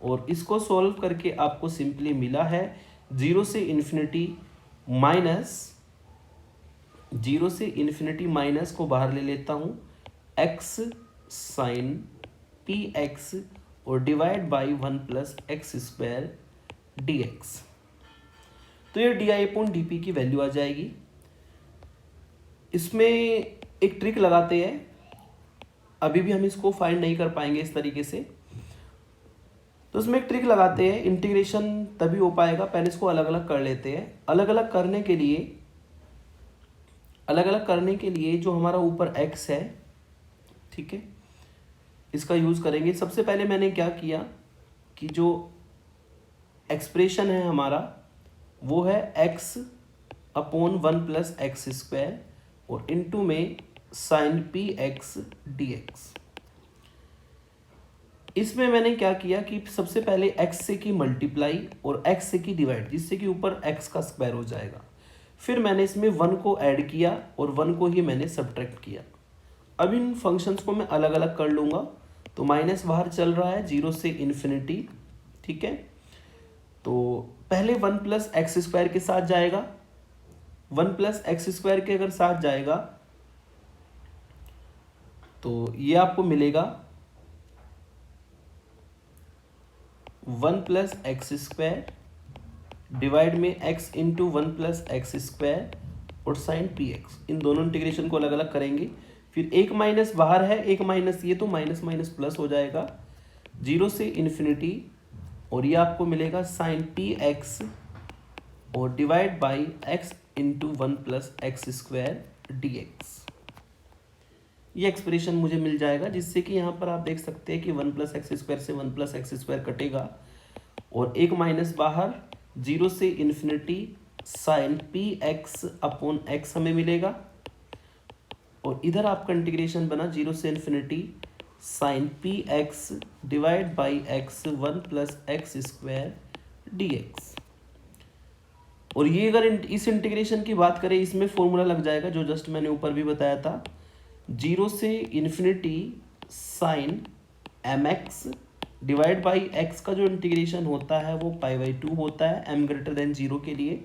और इसको सॉल्व करके आपको सिंपली मिला है 0 से इन्फिनिटी माइनस को बाहर ले लेता हूँ एक्स साइन पी एक्स और divide by 1 plus x square d x. तो ये d I upon d P की वैल्यू आ जाएगी। इसमें एक ट्रिक लगाते हैं, अभी भी हम इसको फाइंड नहीं कर पाएंगे इस तरीके से, तो इसमें एक ट्रिक लगाते हैं, इंटीग्रेशन तभी हो पाएगा। पहले इसको अलग अलग कर लेते हैं। अलग अलग करने के लिए जो हमारा ऊपर x है, ठीक है, इसका यूज़ करेंगे। सबसे पहले मैंने क्या किया कि जो एक्सप्रेशन है हमारा वो है x upon 1 plus x square और इनटू में sine p x d x. इसमें मैंने क्या किया कि सबसे पहले x से की मल्टीप्लाई और x से की डिवाइड, जिससे कि ऊपर x का स्क्वायर हो जाएगा। फिर मैंने इसमें 1 को ऐड किया और 1 को ही मैंने सब्ट्रैक्ट किया। अब इन फंक्शंस को मैं अलग अलग कर लूँगा, तो माइनस बाहर चल रहा है 0 से इन्फिनिटी, ठीक है। तो पहले 1 प्लस एक्स स्क्वायर के साथ जाएगा, 1 प्लस एक्स स्क्वायर के अगर साथ जाएगा तो ये आपको मिलेगा 1 प्लस एक्स स्क्वायर डिवाइड में x into 1 plus x square और साइन पी एक्स। इन दोनों इंटीग्रेशन को अलग अलग करेंगे। फिर एक माइनस बाहर है, एक माइनस ये, तो माइनस माइनस प्लस हो जाएगा 0 से इन्फिनिटी, और ये आपको मिलेगा साइन पी एक्स और divide by x into 1 plus x square d x. ये एक्सप्रेशन मुझे मिल जाएगा, जिससे कि यहाँ पर आप देख सकते हैं कि 1 प्लस एक्स स्क्वायर से 1 प्लस एक्स स्क्वायर कटेगा और एक माइनस बाहर, 0 से infinity sine p x upon x हमें मिलेगा, और इधर आपका इंटीग्रेशन बना 0 से infinity sine p x divide by x 1 plus x square d x. और ये अगर इस इंटीग्रेशन की बात करें, इसमें फॉर्मूला लग जाएगा जो जस्ट मैंने ऊपर भी बताया था, 0 से infinity sine m x divide by x का जो इंटीग्रेशन होता है वो π/2 होता है m ग्रेटर देन 0 के लिए।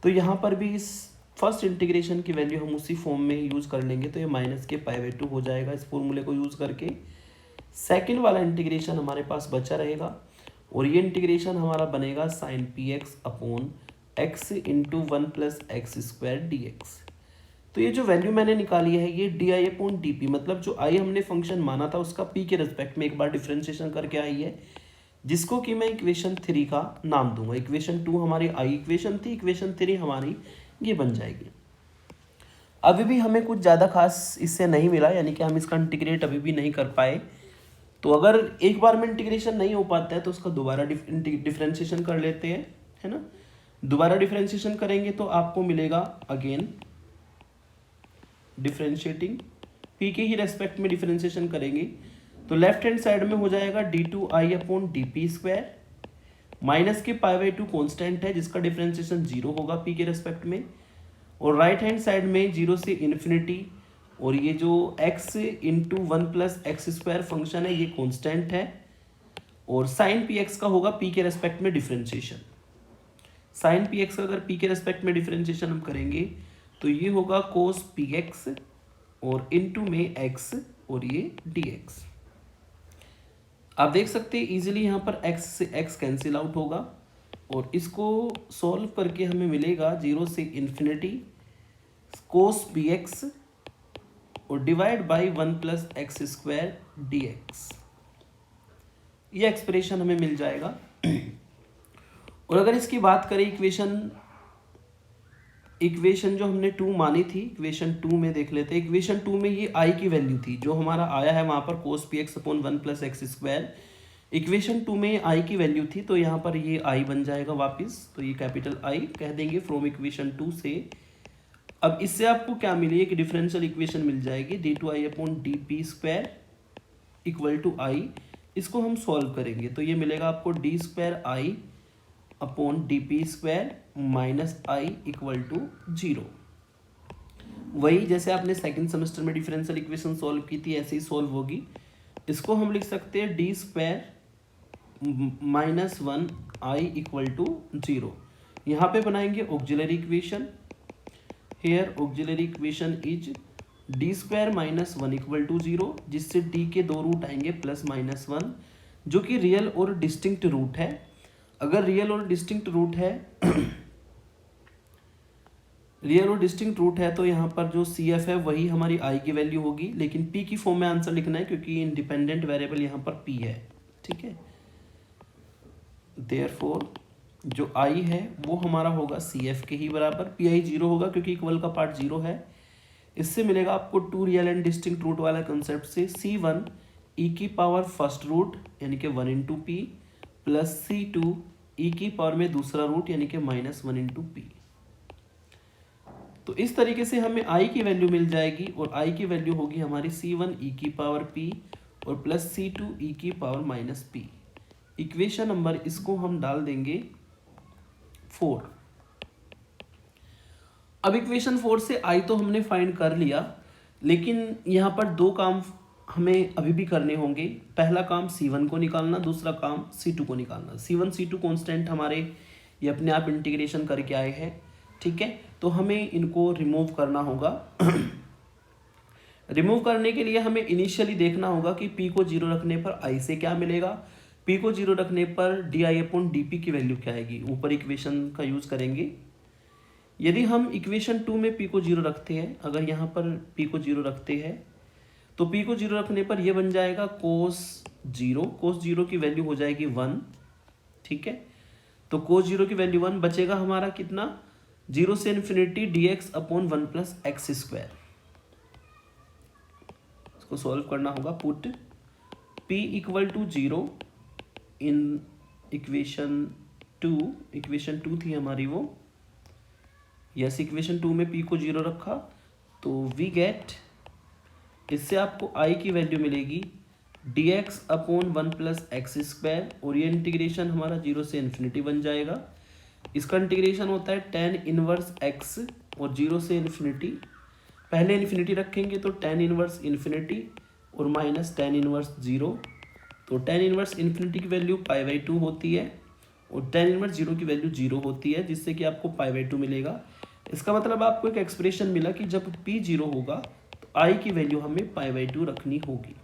तो यहाँ पर भी इस फर्स्ट इंटीग्रेशन की वैल्यू हम उसी फॉर्म में यूज़ कर लेंगे, तो ये माइनस के π/2 हो जाएगा इस फॉर्मूले को यूज़ करके। सेकेंड वाला इंटीग्रेशन हमारे पास बचा रहेगा, और ये इंटीग्रेशन हमारा बनेगा sine p x upon x into 1 plus x square d x. तो ये जो वैल्यू मैंने निकाली है ये d I upon d p, मतलब जो आई हमने फंक्शन माना था उसका पी के रेस्पेक्ट में एक बार डिफरेंशिएशन करके आई है, जिसको कि मैं इक्वेशन 3 का नाम दूंगा। इक्वेशन 2 हमारी आई इक्वेशन थी, इक्वेशन 3 हमारी ये बन जाएगी। अभी भी हमें कुछ ज़्यादा खास इससे नहीं मिला, यानी कि हम इसका इंटीग्रेट अभी भी नहीं कर पाए। तो अगर एक बार में इंटीग्रेशन नहीं हो पाता है तो उसका दोबारा डिफरेंशिएशन कर लेते हैं, है ना। दोबारा डिफरेंशिएशन करेंगे तो आपको मिलेगा अगेन डिफरेंशिएटिंग, पी के ही रेस्पेक्ट में डिफरेंशिएशन करेंगे तो लेफ्ट हैंड साइड में हो जाएगा d2i upon d p square, minus के π/2 कॉन्स्टेंट है जिसका डिफरेंशिएशन 0 होगा पी के रेस्पेक्ट में, और राइट हैंड साइड में 0 से इन्फिनिटी, और ये जो x into 1 plus x square function है ये कॉन्स्टेंट है, और साइन पी एक्स का होगा पी के रेस्पेक्ट में डिफरेंशिएशन। साइन पी एक्स का अगर पी के रेस्पेक्ट में डिफरेंशिएशन हम करेंगे तो ये होगा कोस पी एक्स और इनटू में x और ये dx। आप देख सकते हैं इजीली यहाँ पर x से x कैंसिल आउट होगा, और इसको सॉल्व करके हमें मिलेगा 0 से इन्फिनिटी कोस पी एक्स और divide by 1 plus x square d x, ये एक्सप्रेशन हमें मिल जाएगा। और अगर इसकी बात करें इक्वेशन जो हमने 2 मानी थी, इक्वेशन 2 में देख लेते हैं। इक्वेशन 2 में ये i की वैल्यू थी जो हमारा आया है वहाँ पर cos p x upon 1 plus x square. Equation 2 में i की वैल्यू थी तो यहाँ पर ये i बन जाएगा वापस, तो ये कैपिटल I कह देंगे फ्रॉम इक्वेशन 2 से। अब इससे आपको क्या मिली, एक डिफरेंशियल इक्वेशन मिल जाएगी d2i upon d p square equal to i। इसको हम सॉल्व करेंगे तो ये मिलेगा आपको d square I upon d p square minus I equal to 0। वही जैसे आपने सेकंड सेमेस्टर में डिफरेंशियल इक्वेशन सॉल्व की थी ऐसे ही सॉल्व होगी। इसको हम लिख सकते हैं d square minus 1 I equal to 0। यहाँ पे बनाएंगे auxiliary equation, here auxiliary equation is d square minus 1 equal to 0, जिससे डी के 2 रूट आएंगे प्लस माइनस 1, जो कि रियल और डिस्टिंक्ट रूट है। अगर रियल और डिस्टिंक्ट रूट है तो यहाँ पर जो सी एफ है वही हमारी आई की वैल्यू होगी, लेकिन पी की फॉर्म में आंसर लिखना है क्योंकि इंडिपेंडेंट वेरिएबल यहाँ पर पी है, ठीक है। देयरफॉर जो आई है वो हमारा होगा सी एफ के ही बराबर, पी आई 0 होगा क्योंकि इक्वल का पार्ट 0 है। इससे मिलेगा आपको 2 रियल एंड डिस्टिंक्ट रूट वाला कंसेप्ट से C1 e की पावर फर्स्ट रूट यानी कि 1 into P plus C2 e की पावर में दूसरा रूट यानी कि माइनस 1 इंटू पी। तो इस तरीके से हमें i की वैल्यू मिल जाएगी, और i की वैल्यू होगी हमारी C1 e की पावर p और प्लस C2 e की power minus p। Equation number इसको हम डाल देंगे 4। अब इक्वेशन 4 से i तो हमने फाइंड कर लिया, लेकिन यहाँ पर 2 काम हमें अभी भी करने होंगे। पहला काम C1 को निकालना, दूसरा काम C2 को निकालना। C1 C2 कांस्टेंट हमारे ये अपने आप इंटीग्रेशन करके आए हैं, ठीक है। तो हमें इनको रिमूव करना होगा। रिमूव करने के लिए हमें इनिशियली देखना होगा कि p को 0 रखने पर i से क्या मिलेगा, p को 0 रखने पर D I upon d P की वैल्यू क्या आएगी। ऊपर इक्वेशन का यूज करेंगे। यदि हम इक्वेशन 2 में p को 0 रखते हैं, अगर यहाँ पर p को 0 रखते हैं तो p को 0 रखने पर यह बन जाएगा कोस 0। कोस 0 की वैल्यू हो जाएगी 1, ठीक है। तो कोस 0 की वैल्यू 1, बचेगा हमारा कितना 0 से infinity dx upon 1 plus x square. इसको सॉल्व करना होगा। Put p equal to 0 in equation 2, equation 2 थी हमारी वो, यस इक्वेशन 2 में p को 0 रखा तो वी गेट, इससे आपको i की वैल्यू मिलेगी dx upon 1 plus x square, और ये इंटीग्रेशन हमारा 0 से इन्फिनिटी बन जाएगा। इसका इंटीग्रेशन होता है tan इनवर्स x और 0 से इन्फिनिटी, पहले इन्फिनिटी रखेंगे तो tan इनवर्स इन्फिनिटी और माइनस tan इनवर्स 0। तो tan इनवर्स इन्फिनिटी की वैल्यू π/2 होती है और tan इनवर्स 0 की वैल्यू 0 होती है, जिससे कि आपको π/2 मिलेगा। इसका मतलब आपको एक एक्सप्रेशन मिला कि जब p 0 होगा तो i की वैल्यू हमें π/2 रखनी होगी,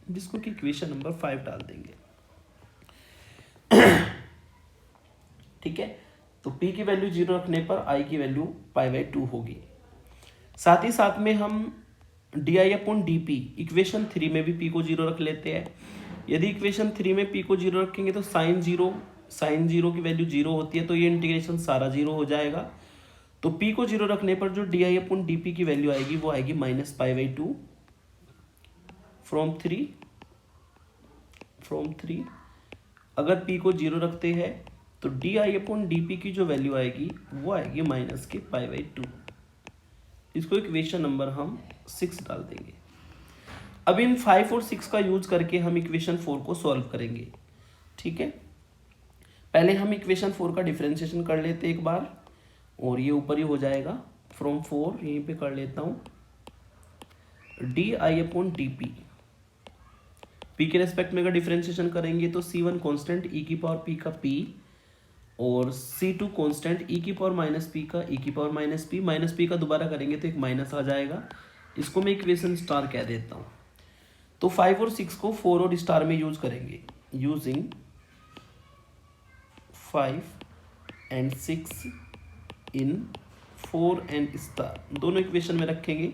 जिसको कि इक्वेशन नंबर 5 डाल देंगे। ठीक है, तो p की वैल्यू 0 रखने पर i की वैल्यू π/2 होगी। साथ ही साथ में हम D I upon d P equation 3 में भी p को 0 रख लेते हैं। यदि इक्वेशन 3 में p को 0 रखेंगे तो साइन 0 की वैल्यू 0 होती है, तो ये इंटीग्रेशन सारा 0 हो जाएगा। तो p को 0 रखने पर जो D I upon d P की वैल्यू आएगी वो आएगी -π/2 फ्रॉम 3 फ्रॉम 3। अगर p को 0 रखते हैं तो di/dt की जो वैल्यू आएगी वो आएगी माइनस के π/2। इसको इक्वेशन नंबर हम 6 डाल देंगे। अब इन 5 और 6 का यूज करके हम इक्वेशन 4 को सॉल्व करेंगे। ठीक है, पहले हम इक्वेशन 4 का डिफरेंशिएशन कर लेते हैं एक बार, और ये ऊपर ही हो जाएगा फ्रॉम 4, यहीं पे कर लेता हूँ di/dt। p के रेस्पेक्ट में अगर डिफरेंशिएशन करेंगे तो c1 कांस्टेंट e की पावर p का p, और c2 कांस्टेंट e की पावर माइनस p का e की power minus p। Minus p का दोबारा करेंगे तो एक माइनस आ जाएगा, इसको मैं इक्वेशन स्टार कह देता हूँ। तो 5 और 6 को 4 और स्टार में यूज करेंगे। Using 5 and 6 in 4 and star, दोनों इक्वेशन में रखेंगे।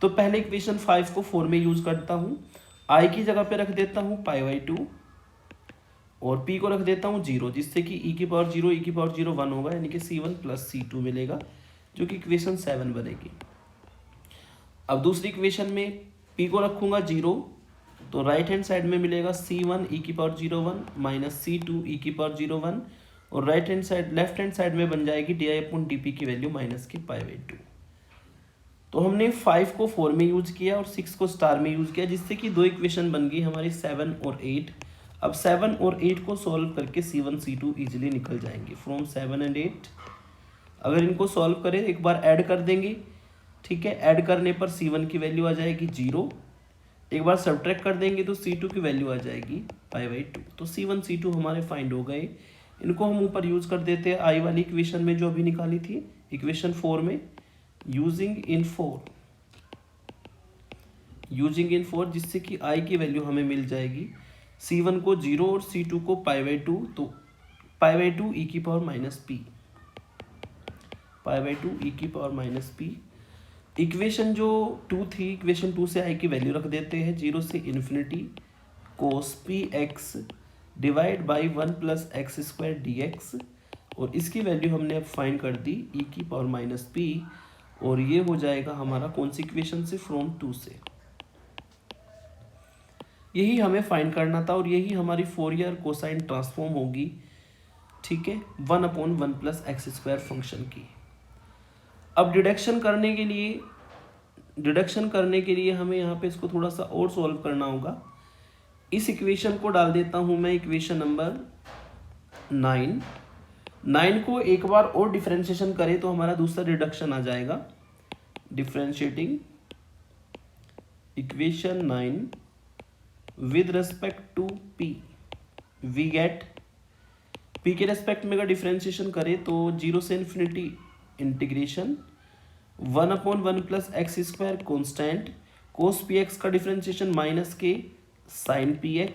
तो पहले इक्वेशन 5 को 4 में यूज करता हूँ, i की जगह पे रख देता हूँ π/2 और p को रख देता हूँ 0, जिससे कि e की पावर 0 e की पावर 0 1 होगा, यानी कि c1 प्लस c2 मिलेगा, जो कि इक्वेशन 7 बनेगी। अब दूसरी इक्वेशन में p को रखूंगा 0, तो राइट हैंड साइड में मिलेगा c1 e की पावर 0 1 माइनस c2 e की पावर 0 1, और right hand side left hand side में बन जाएगी di/dt की वैल्यू माइनस के π/2। तो हमने 5 को 4 में यूज किया और 6 को स्टार में यूज किया, जिससे कि दो इक्वेशन बन गई हमारी 7 और 8। अब 7 और 8 को सॉल्व करके c1 c2 इजीली निकल जाएंगे फ्रॉम 7 एंड 8। अगर इनको सॉल्व करें एक बार ऐड कर देंगे, ठीक है, ऐड करने पर c1 की वैल्यू आ जाएगी 0, एक बार सब्ट्रैक्ट कर देंगे तो c2 की वैल्यू आ जाएगी π/2। तो c1 c2 हमारे फाइंड हो गए। इनको हम ऊपर यूज कर देते हैं i वाली इक्वेशन में जो अभी निकाली थी, इक्वेशन 4 में, यूजिंग इन 4, जिससे कि i की वैल्यू हमें मिल जाएगी c1 को 0 और c2 को π/2, तो π/2 e की पावर माइनस p, π/2 e की पावर माइनस p। इक्वेशन जो 2 थी, इक्वेशन 2 से i की वैल्यू रख देते हैं 0 से infinity cos px divide by 1 plus x square dx, और इसकी वैल्यू हमने अब फाइंड कर दी e की पावर माइनस p, और ये हो जाएगा हमारा कौन सी इक्वेशन से, फ्रॉम 2 से। यही हमें फाइंड करना था और यही हमारी फोरियर कोसाइन ट्रांसफॉर्म होगी। ठीक है, 1/1 प्लस एक्स स्क्वायर फंक्शन की। अब डिडक्शन करने के लिए हमें यहाँ पे इसको थोड़ा सा और सॉल्व करना होगा। इस इक्वेशन को डाल देता हूँ मैं इक्वेशन नंबर 9 को एक बार और डिफरेंशिएशन करें तो हमारा दूसरा रिडक्शन आ जाएगा। Differentiating equation 9 with respect to p, we get p के रेस्पेक्ट में अगर डिफरेंशिएशन करें तो 0 से infinity integration 1/1 plus x square constant cos px का डिफरेंशिएशन माइनस के साइन px,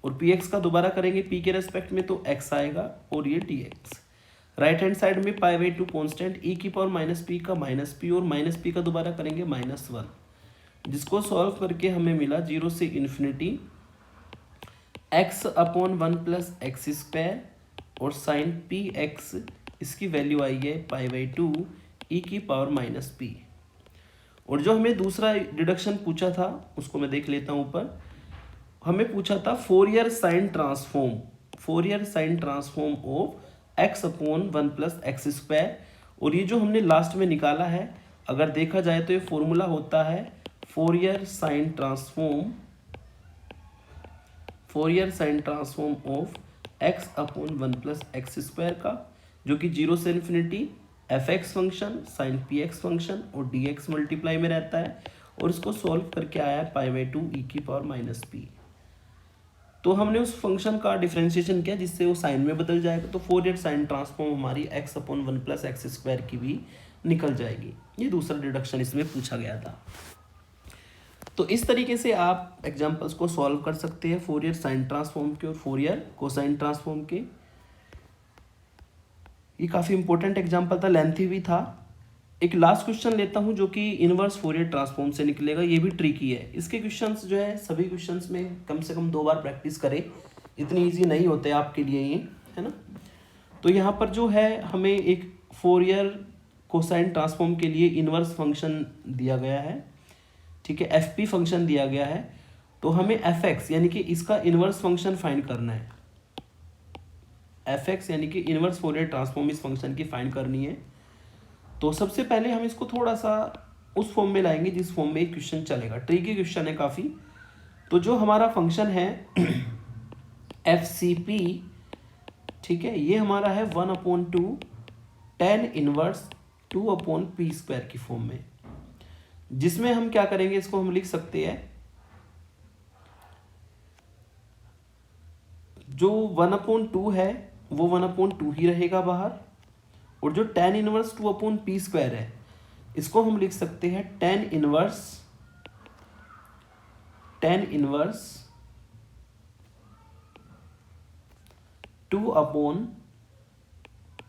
और px का दोबारा करेंगे p के रेस्पेक्ट में तो x आएगा, और ये dx। राइट हैंड साइड में π/2 कॉन्स्टेंट e की पावर माइनस p का माइनस p, और माइनस p का दोबारा करेंगे -1, जिसको सॉल्व करके हमें मिला 0 से infinity x/1 plus x square और साइन px, इसकी वैल्यू आई है π/2 e की पावर माइनस p। और जो हमें दूसरा डिडक्शन पूछा था उसको मैं देख लेता हूँ ऊपर। हमें पूछा था Fourier sine transform of x/1 plus x square, और ये जो हमने लास्ट में निकाला है, अगर देखा जाए तो ये फॉर्मूला होता है Fourier sine transform of x/1 plus x square का, जो कि 0 से infinity fx function sine px function और dx मल्टीप्लाई में रहता है, और इसको सॉल्व करके आया है π/2 e की पावर माइनस p। तो हमने उस फंक्शन का डिफरेंशिएशन किया जिससे वो साइन में बदल जाएगा, तो फोरियर साइन ट्रांसफॉर्म हमारी x/1 प्लस एक्स स्क्वायर की भी निकल जाएगी। ये दूसरा डिडक्शन इसमें पूछा गया था। तो इस तरीके से आप एग्जाम्पल्स को सॉल्व कर सकते हैं फोरियर साइन ट्रांसफॉर्म के और फोरियर कोसाइन ट्रांसफॉर्म के। ये काफ़ी इंपॉर्टेंट एग्जाम्पल था, लेंथी भी था। एक लास्ट क्वेश्चन लेता हूँ जो कि इनवर्स फोरियर ट्रांसफॉर्म से निकलेगा। ये भी ट्रिकी है। इसके क्वेश्चंस जो है सभी क्वेश्चंस में कम से कम 2 बार प्रैक्टिस करें, इतनी इजी नहीं होते आपके लिए ये, है ना। तो यहाँ पर जो है हमें एक फोरियर कोसाइन ट्रांसफॉर्म के लिए इनवर्स फंक्शन दिया गया है, ठीक है, एफ पी फंक्शन दिया गया है, तो हमें एफ एक्स यानी कि इसका इन्वर्स फंक्शन फाइंड करना है। एफ एक्स यानी कि इन्वर्स फोरियर ट्रांसफॉर्म इस फंक्शन की फाइंड करनी है। तो सबसे पहले हम इसको थोड़ा सा उस फॉर्म में लाएंगे जिस फॉर्म में क्वेश्चन चलेगा। ट्रिकी क्वेश्चन है काफ़ी। तो जो हमारा फंक्शन है एफ सी पी, ठीक है, ये हमारा है 1/2 tan इनवर्स 2/p² की फॉर्म में, जिसमें हम क्या करेंगे, इसको हम लिख सकते हैं जो 1/2 है वो 1/2 ही रहेगा बाहर, और जो tan इनवर्स 2/p² है इसको हम लिख सकते हैं tan इनवर्स 2/,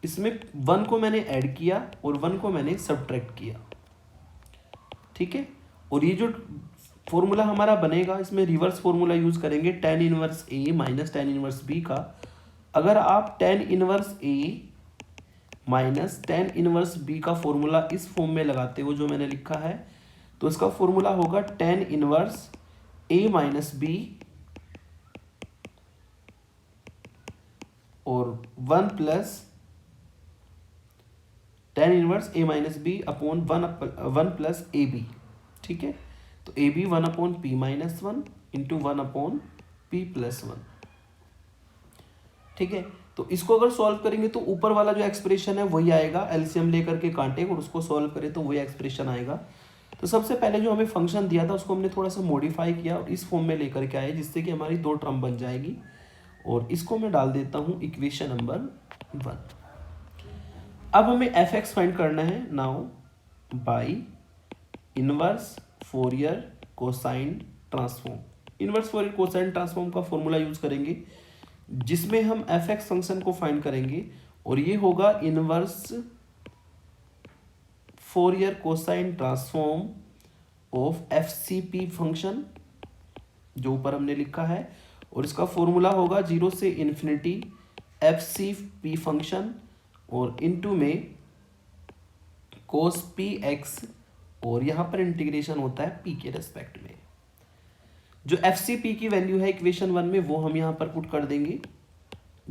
इसमें 1 को मैंने ऐड किया और 1 को मैंने सब्ट्रैक्ट किया, ठीक है। और ये जो फॉर्मूला हमारा बनेगा इसमें रिवर्स फॉर्मूला यूज करेंगे tan inverse a minus tan inverse b का। अगर आप tan inverse a minus tan inverse b का फॉर्मूला इस फॉर्म में लगाते हो जो मैंने लिखा है, तो इसका फॉर्मूला होगा tan inverse a minus b और 1 plus tan inverse a minus b upon 1 plus a b, ठीक है। तो a b 1/p minus 1 into 1/p plus 1, ठीक है। तो इसको अगर सॉल्व करेंगे तो ऊपर वाला जो एक्सप्रेशन है वही आएगा, एलसीएम लेकर के कांटे और उसको सॉल्व करें तो वही एक्सप्रेशन आएगा। तो सबसे पहले जो हमें फंक्शन दिया था उसको हमने थोड़ा सा मॉडिफाई किया और इस फॉर्म में लेकर के आए, जिससे कि हमारी 2 टर्म बन जाएगी। और इसको मैं डाल देता हूँ इक्वेशन नंबर 1। अब हमें एफ एक्स फाइंड करना है now by inverse Fourier cosine transform. Inverse Fourier cosine transform का फॉर्मूला यूज करेंगे जिसमें हम एफ एक्स फंक्शन को फाइंड करेंगे, और ये होगा inverse Fourier cosine transform of f c p function जो ऊपर हमने लिखा है, और इसका फॉर्मूला होगा 0 से infinity f c p function और इनटू में कोस पी एक्स, और यहाँ पर इंटीग्रेशन होता है पी के रेस्पेक्ट में। जो एफ सी पी की वैल्यू है इक्वेशन 1 में वो हम यहाँ पर पुट कर देंगे।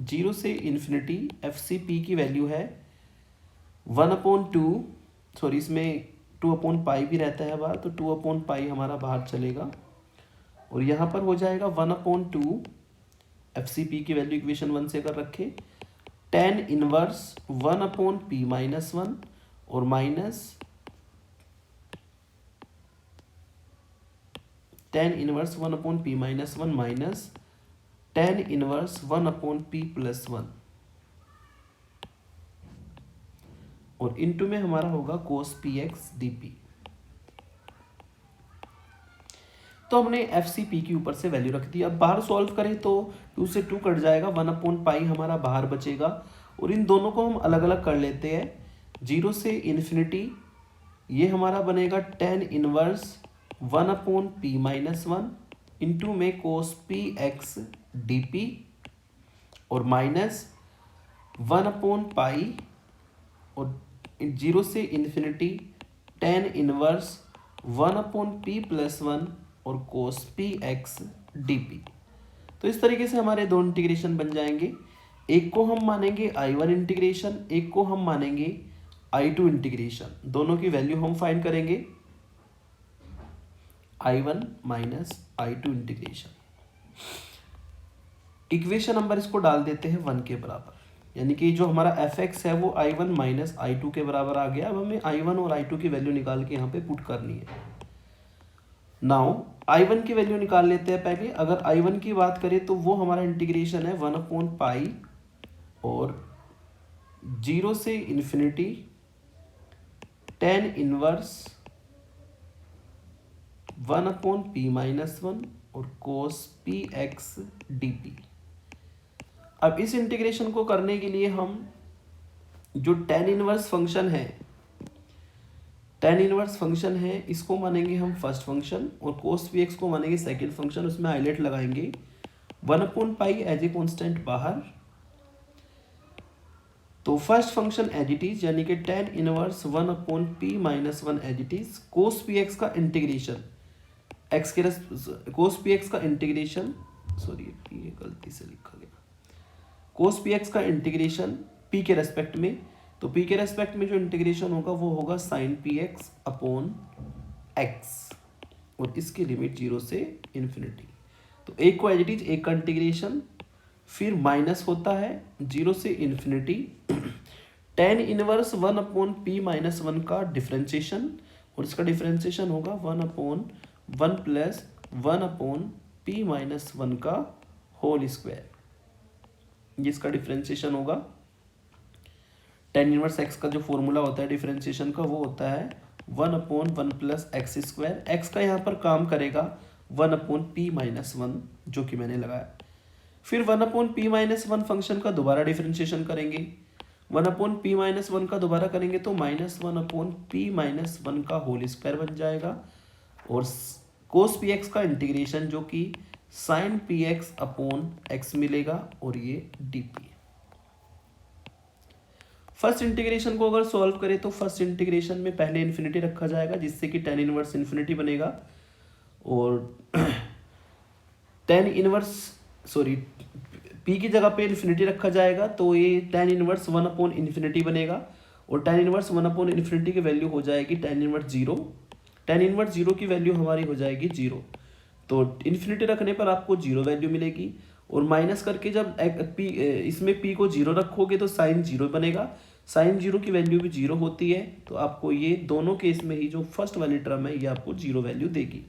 0 से इन्फिनिटी एफ सी पी की वैल्यू है 1/2, सॉरी इसमें 2/π भी रहता है बाहर, तो 2/π हमारा बाहर चलेगा, और यहाँ पर हो जाएगा 1/2 एफ सी पी की वैल्यू इक्वेशन 1 से कर रखे tan इनवर्स 1/p माइनस 1 और minus tan inverse 1/p minus 1 minus tan inverse 1/p plus 1, और इनटू में हमारा होगा cos px dp। तो हमने एफ सी पी के ऊपर से वैल्यू रख दी। अब बाहर सॉल्व करें तो 2 से 2 कट जाएगा, 1/π हमारा बाहर बचेगा, और इन दोनों को हम अलग अलग कर लेते हैं। 0 से इन्फिनिटी ये हमारा बनेगा tan inverse 1/p minus 1 into में cos px dp और माइनस 1/π और 0 से infinity tan inverse 1/p plus 1 और cos px dp। तो इस तरीके से हमारे दो इंटीग्रेशन बन जाएंगे। एक को हम मानेंगे I1 इंटीग्रेशन, एक को हम मानेंगे I2 इंटीग्रेशन। दोनों की वैल्यू हम फाइंड करेंगे I1 minus I2 integration. Equation number इसको डाल देते हैं 1 के बराबर, यानी कि जो हमारा एफ एक्स है वो I1 माइनस I2 के बराबर आ गया। अब हमें I1 और I2 की वैल्यू निकाल के यहाँ पे पुट करनी है। नाउ I1 की वैल्यू निकाल लेते हैं पहले। अगर I1 की बात करें तो वो हमारा इंटीग्रेशन है 1/π और 0 से infinity tan inverse 1/p minus 1 और cos px dp। अब इस इंटीग्रेशन को करने के लिए हम जो tan इनवर्स फंक्शन है इसको मानेंगे हम फर्स्ट फंक्शन, और cos px को मानेंगे सेकंड फंक्शन। उसमें हाईलाइट लगाएंगे 1/π एज ए कांस्टेंट बाहर। तो first function as it is, यानी कि tan inverse 1/p minus 1 as it is. cos px का इंटीग्रेशन एक्स के कोस पी एक्स का इंटीग्रेशन, सॉरी पी गलती से लिखा गया, कोस पी एक्स का इंटीग्रेशन पी के रेस्पेक्ट में, तो पी के रेस्पेक्ट में जो इंटीग्रेशन होगा वो होगा sine p x upon x, और इसकी लिमिट 0 से इन्फिनिटी। तो एक को एज इट इज, एक का इंटीग्रेशन, फिर माइनस होता है 0 से infinity tan inverse 1 upon P minus 1 का डिफ्रेंशिएशन, और इसका डिफ्रेंशिएशन होगा 1 upon 1 plus 1 upon P minus 1 का होल स्क्वायर, ये इसका डिफ्रेंशिएशन होगा। tan इनवर्स x का जो फॉर्मूला होता है डिफ्रेंशिएशन का वो होता है 1 upon 1 plus x square, x का यहाँ पर काम करेगा 1 अपॉन पी माइनस 1 जो कि मैंने लगाया, फिर 1 अपॉन पी माइनस 1 फंक्शन का दोबारा डिफ्रेंशिएशन करेंगे, 1 अपॉन पी माइनस 1 का दोबारा करेंगे तो माइनस 1 अपॉन पी माइनस 1 का होल स्क्वायर बन जाएगा, और कोस पी एक्स का इंटीग्रेशन जो कि sine p x upon x मिलेगा, और ये डी पी। फर्स्ट इंटीग्रेशन को अगर सॉल्व करें तो फर्स्ट इंटीग्रेशन में पहले इन्फिनिटी रखा जाएगा जिससे कि tan इनवर्स इन्फिनिटी बनेगा, और tan इनवर्स सॉरी p की जगह पे इन्फिनिटी रखा जाएगा तो ये tan इनवर्स 1 अपॉन इन्फिनिटी बनेगा, और tan इनवर्स 1 अपॉन इन्फिनिटी की वैल्यू हो जाएगी tan इनवर्स 0, tan इनवर्स 0 की वैल्यू हमारी हो जाएगी 0, तो इन्फिनिटी रखने पर आपको 0 वैल्यू मिलेगी, और माइनस करके जब इसमें p को 0 रखोगे तो साइन 0 बनेगा, साइन 0 की वैल्यू भी 0 होती है, तो आपको ये दोनों केस में ही जो फर्स्ट वाली टर्म है ये आपको 0 वैल्यू देगी,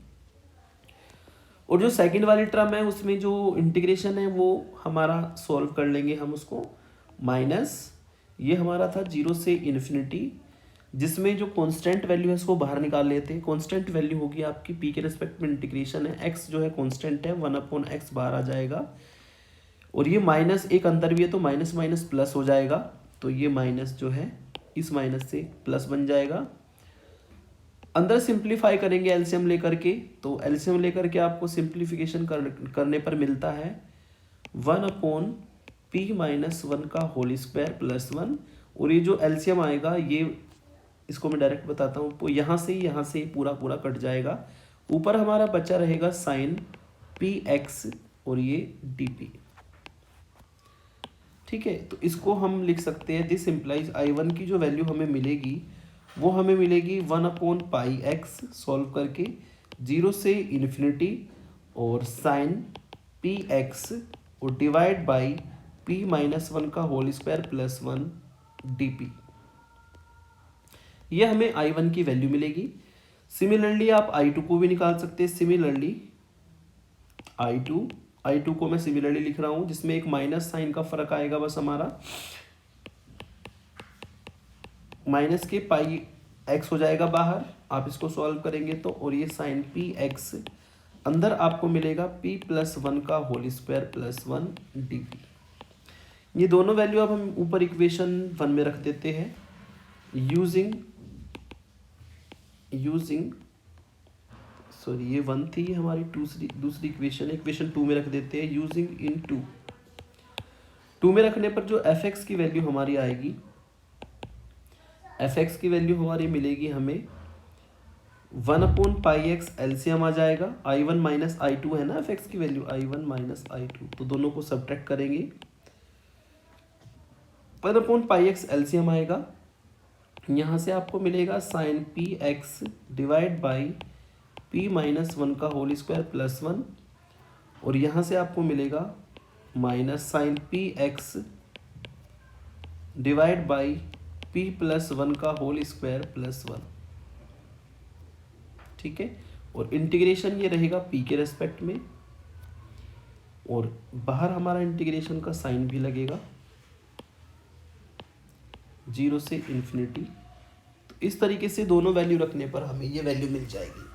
और जो सेकंड वाली टर्म है उसमें जो इंटीग्रेशन है वो हमारा सॉल्व कर लेंगे हम उसको, माइनस ये हमारा था 0 से इन्फिनिटी, जिसमें जो कांस्टेंट वैल्यू है उसको बाहर निकाल लेते हैं, कांस्टेंट वैल्यू होगी आपकी p के रेस्पेक्ट में इंटीग्रेशन है, x जो है कांस्टेंट है 1 अपॉन एक्स बाहर आ जाएगा, और ये माइनस एक अंदर भी है तो माइनस माइनस प्लस हो जाएगा, तो ये माइनस जो है इस माइनस से प्लस बन जाएगा, अंदर सिंप्लीफाई करेंगे एलसीएम लेकर के, तो एलसीएम लेकर के आपको सिंप्लीफिकेशन करने पर मिलता है 1 अपॉन पी माइनस 1 का होल स्क्वायर प्लस 1, और ये जो एलसीएम आएगा ये इसको मैं डायरेक्ट बताता हूँ, तो यहाँ से पूरा पूरा कट जाएगा, ऊपर हमारा बचा रहेगा साइन पी एक्स और ये डी पी। ठीक है, तो इसको हम लिख सकते हैं दिस इम्प्लाइज I1 की जो वैल्यू हमें मिलेगी वो हमें मिलेगी 1 अपॉन पाई एक्स सॉल्व करके 0 से इन्फिनिटी, और साइन पी एक्स और डिवाइड बाई पी माइनस 1 का whole square plus 1 d p, ये हमें I1 की वैल्यू मिलेगी। सिमिलरली आप I2 को भी निकाल सकते हैं, सिमिलरली I2 को मैं सिमिलरली लिख रहा हूं जिसमें एक माइनस साइन का फर्क आएगा, बस हमारा माइनस के पाई एक्स हो जाएगा बाहर, आप इसको सॉल्व करेंगे तो, और ये साइन पी एक्स अंदर आपको मिलेगा p प्लस 1 का whole square plus 1 d p. ये दोनों वैल्यू अब हम ऊपर इक्वेशन 1 में रख देते हैं, यूजिंग सॉरी ये 1 थी हमारी, दूसरी इक्वेशन 2 में रख देते हैं, यूजिंग इन 2 में रखने पर जो एफ एक्स की वैल्यू हमारी आएगी, एफ एक्स की वैल्यू हमारी मिलेगी हमें 1 अपॉन पाई एक्स, एलसीएम आ जाएगा, I1 माइनस I2 है ना एफ एक्स की वैल्यू, I1 माइनस I2, तो दोनों को सब्ट्रैक्ट करेंगे, 1 अपॉन पाई एक्स एलसीएम आएगा, यहाँ से आपको मिलेगा sine p x divide by p minus 1 का होल स्क्वायर प्लस 1, और यहाँ से आपको मिलेगा minus sine p x divide by p plus 1 का होल स्क्वायर प्लस 1। ठीक है, और इंटीग्रेशन ये रहेगा p के रेस्पेक्ट में, और बाहर हमारा इंटीग्रेशन का साइन भी लगेगा 0 से इन्फिनिटी। तो इस तरीके से दोनों वैल्यू रखने पर हमें ये वैल्यू मिल जाएगी,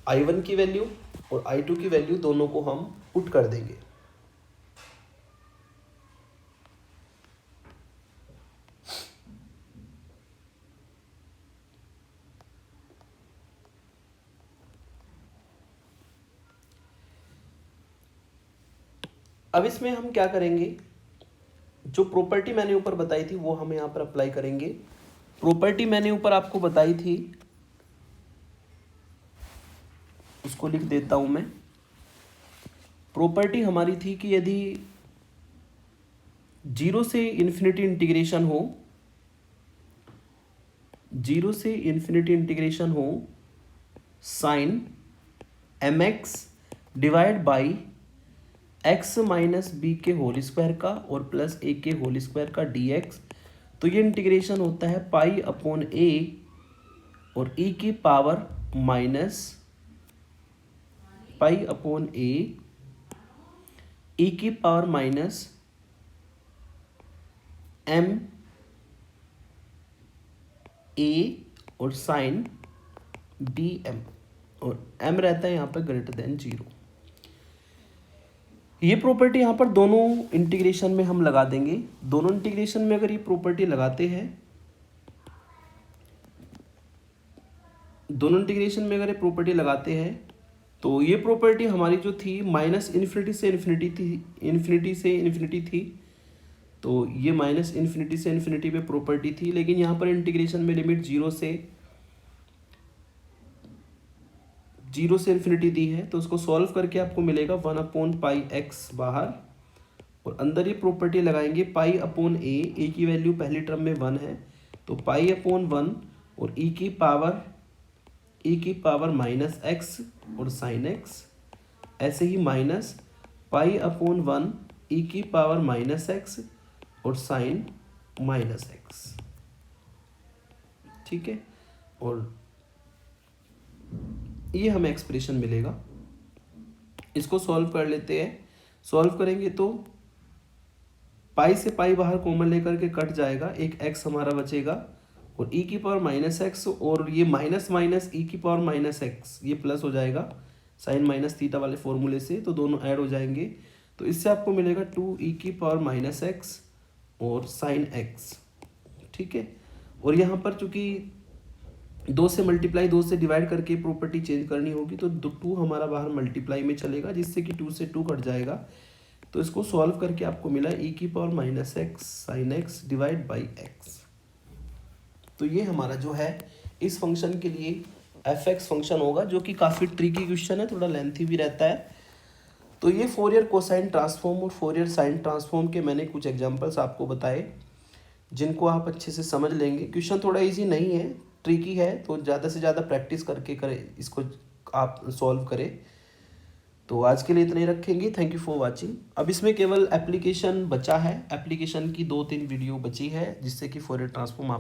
I1 की वैल्यू और I2 की वैल्यू दोनों को हम पुट कर देंगे। अब इसमें हम क्या करेंगे, जो प्रॉपर्टी मैंने ऊपर बताई थी वो हम यहाँ पर अप्लाई करेंगे। प्रॉपर्टी मैंने ऊपर आपको बताई थी उसको लिख देता हूँ मैं। प्रॉपर्टी हमारी थी कि यदि 0 से इन्फिनिटी इंटीग्रेशन हो, 0 से इन्फिनिटी इंटीग्रेशन हो sine mx divide by x minus b के होल स्क्वायर का और प्लस a के होल स्क्वायर का dx, तो ये इंटीग्रेशन होता है पाई अपॉन a और e की power minus pi upon a e की पावर माइनस m a और साइन बी एम, और m रहता है यहाँ पर ग्रेटर देन 0। ये प्रॉपर्टी यहाँ पर दोनों इंटीग्रेशन में हम लगा देंगे। दोनों इंटीग्रेशन में अगर ये प्रॉपर्टी लगाते हैं, दोनों इंटीग्रेशन में अगर ये प्रॉपर्टी लगाते हैं तो ये प्रॉपर्टी हमारी जो थी माइनस इन्फिनिटी से इन्फिनिटी थी, इन्फिनिटी से इन्फिनिटी थी, तो ये माइनस इन्फिनिटी से इन्फिनिटी पे प्रॉपर्टी थी। लेकिन यहाँ पर इंटीग्रेशन में लिमिट 0 से इन्फिनिटी दी है, तो उसको सॉल्व करके आपको मिलेगा 1 अपॉन पाई एक्स बाहर, और अंदर ये प्रॉपर्टी लगाएंगे पाई अपॉन ए की वैल्यू पहली टर्म में 1 है, तो पाई अपॉन 1 और e की पावर माइनस एक्स और साइन एक्स, ऐसे ही माइनस पाई अपॉन 1 e की पावर माइनस एक्स और साइन माइनस एक्स। ठीक है, और ये हमें एक्सप्रेशन मिलेगा। इसको सॉल्व कर लेते हैं। सॉल्व करेंगे तो पाई से पाई बाहर कॉमन लेकर के कट जाएगा, एक एक्स हमारा बचेगा और e की पावर माइनस एक्स, और ये माइनस माइनस e की पावर माइनस एक्स ये प्लस हो जाएगा साइन माइनस थीटा वाले फॉर्मूले से, तो दोनों ऐड हो जाएंगे। तो इससे आपको मिलेगा 2e की पावर माइनस एक्स और साइन एक्स। ठीक है, और यहाँ पर चूंकि 2 से मल्टीप्लाई 2 से डिवाइड करके प्रॉपर्टी चेंज करनी होगी, तो 2 हमारा बाहर मल्टीप्लाई में चलेगा, जिससे कि 2 से 2 कट जाएगा। तो इसको सॉल्व करके आपको मिला e की power minus x sine x divide by x. तो ये हमारा जो है इस फंक्शन के लिए fx फंक्शन होगा, जो कि काफ़ी ट्रिकी क्वेश्चन है, थोड़ा लेंथी भी रहता है। तो ये फोरियर कोसाइन ट्रांसफॉर्म और फोरियर साइन ट्रांसफॉर्म के मैंने कुछ एग्जांपल्स आपको बताए, जिनको आप अच्छे से समझ लेंगे। क्वेश्चन थोड़ा इजी नहीं है, ट्रिकी है, तो ज़्यादा से ज़्यादा प्रैक्टिस करके करें, इसको आप सॉल्व करें। तो आज के लिए इतना ही रखेंगे। Thank you for watching. अब इसमें केवल एप्लीकेशन बचा है, एप्लीकेशन की 2-3 वीडियो बची है, जिससे कि फोरियर ट्रांसफॉर्म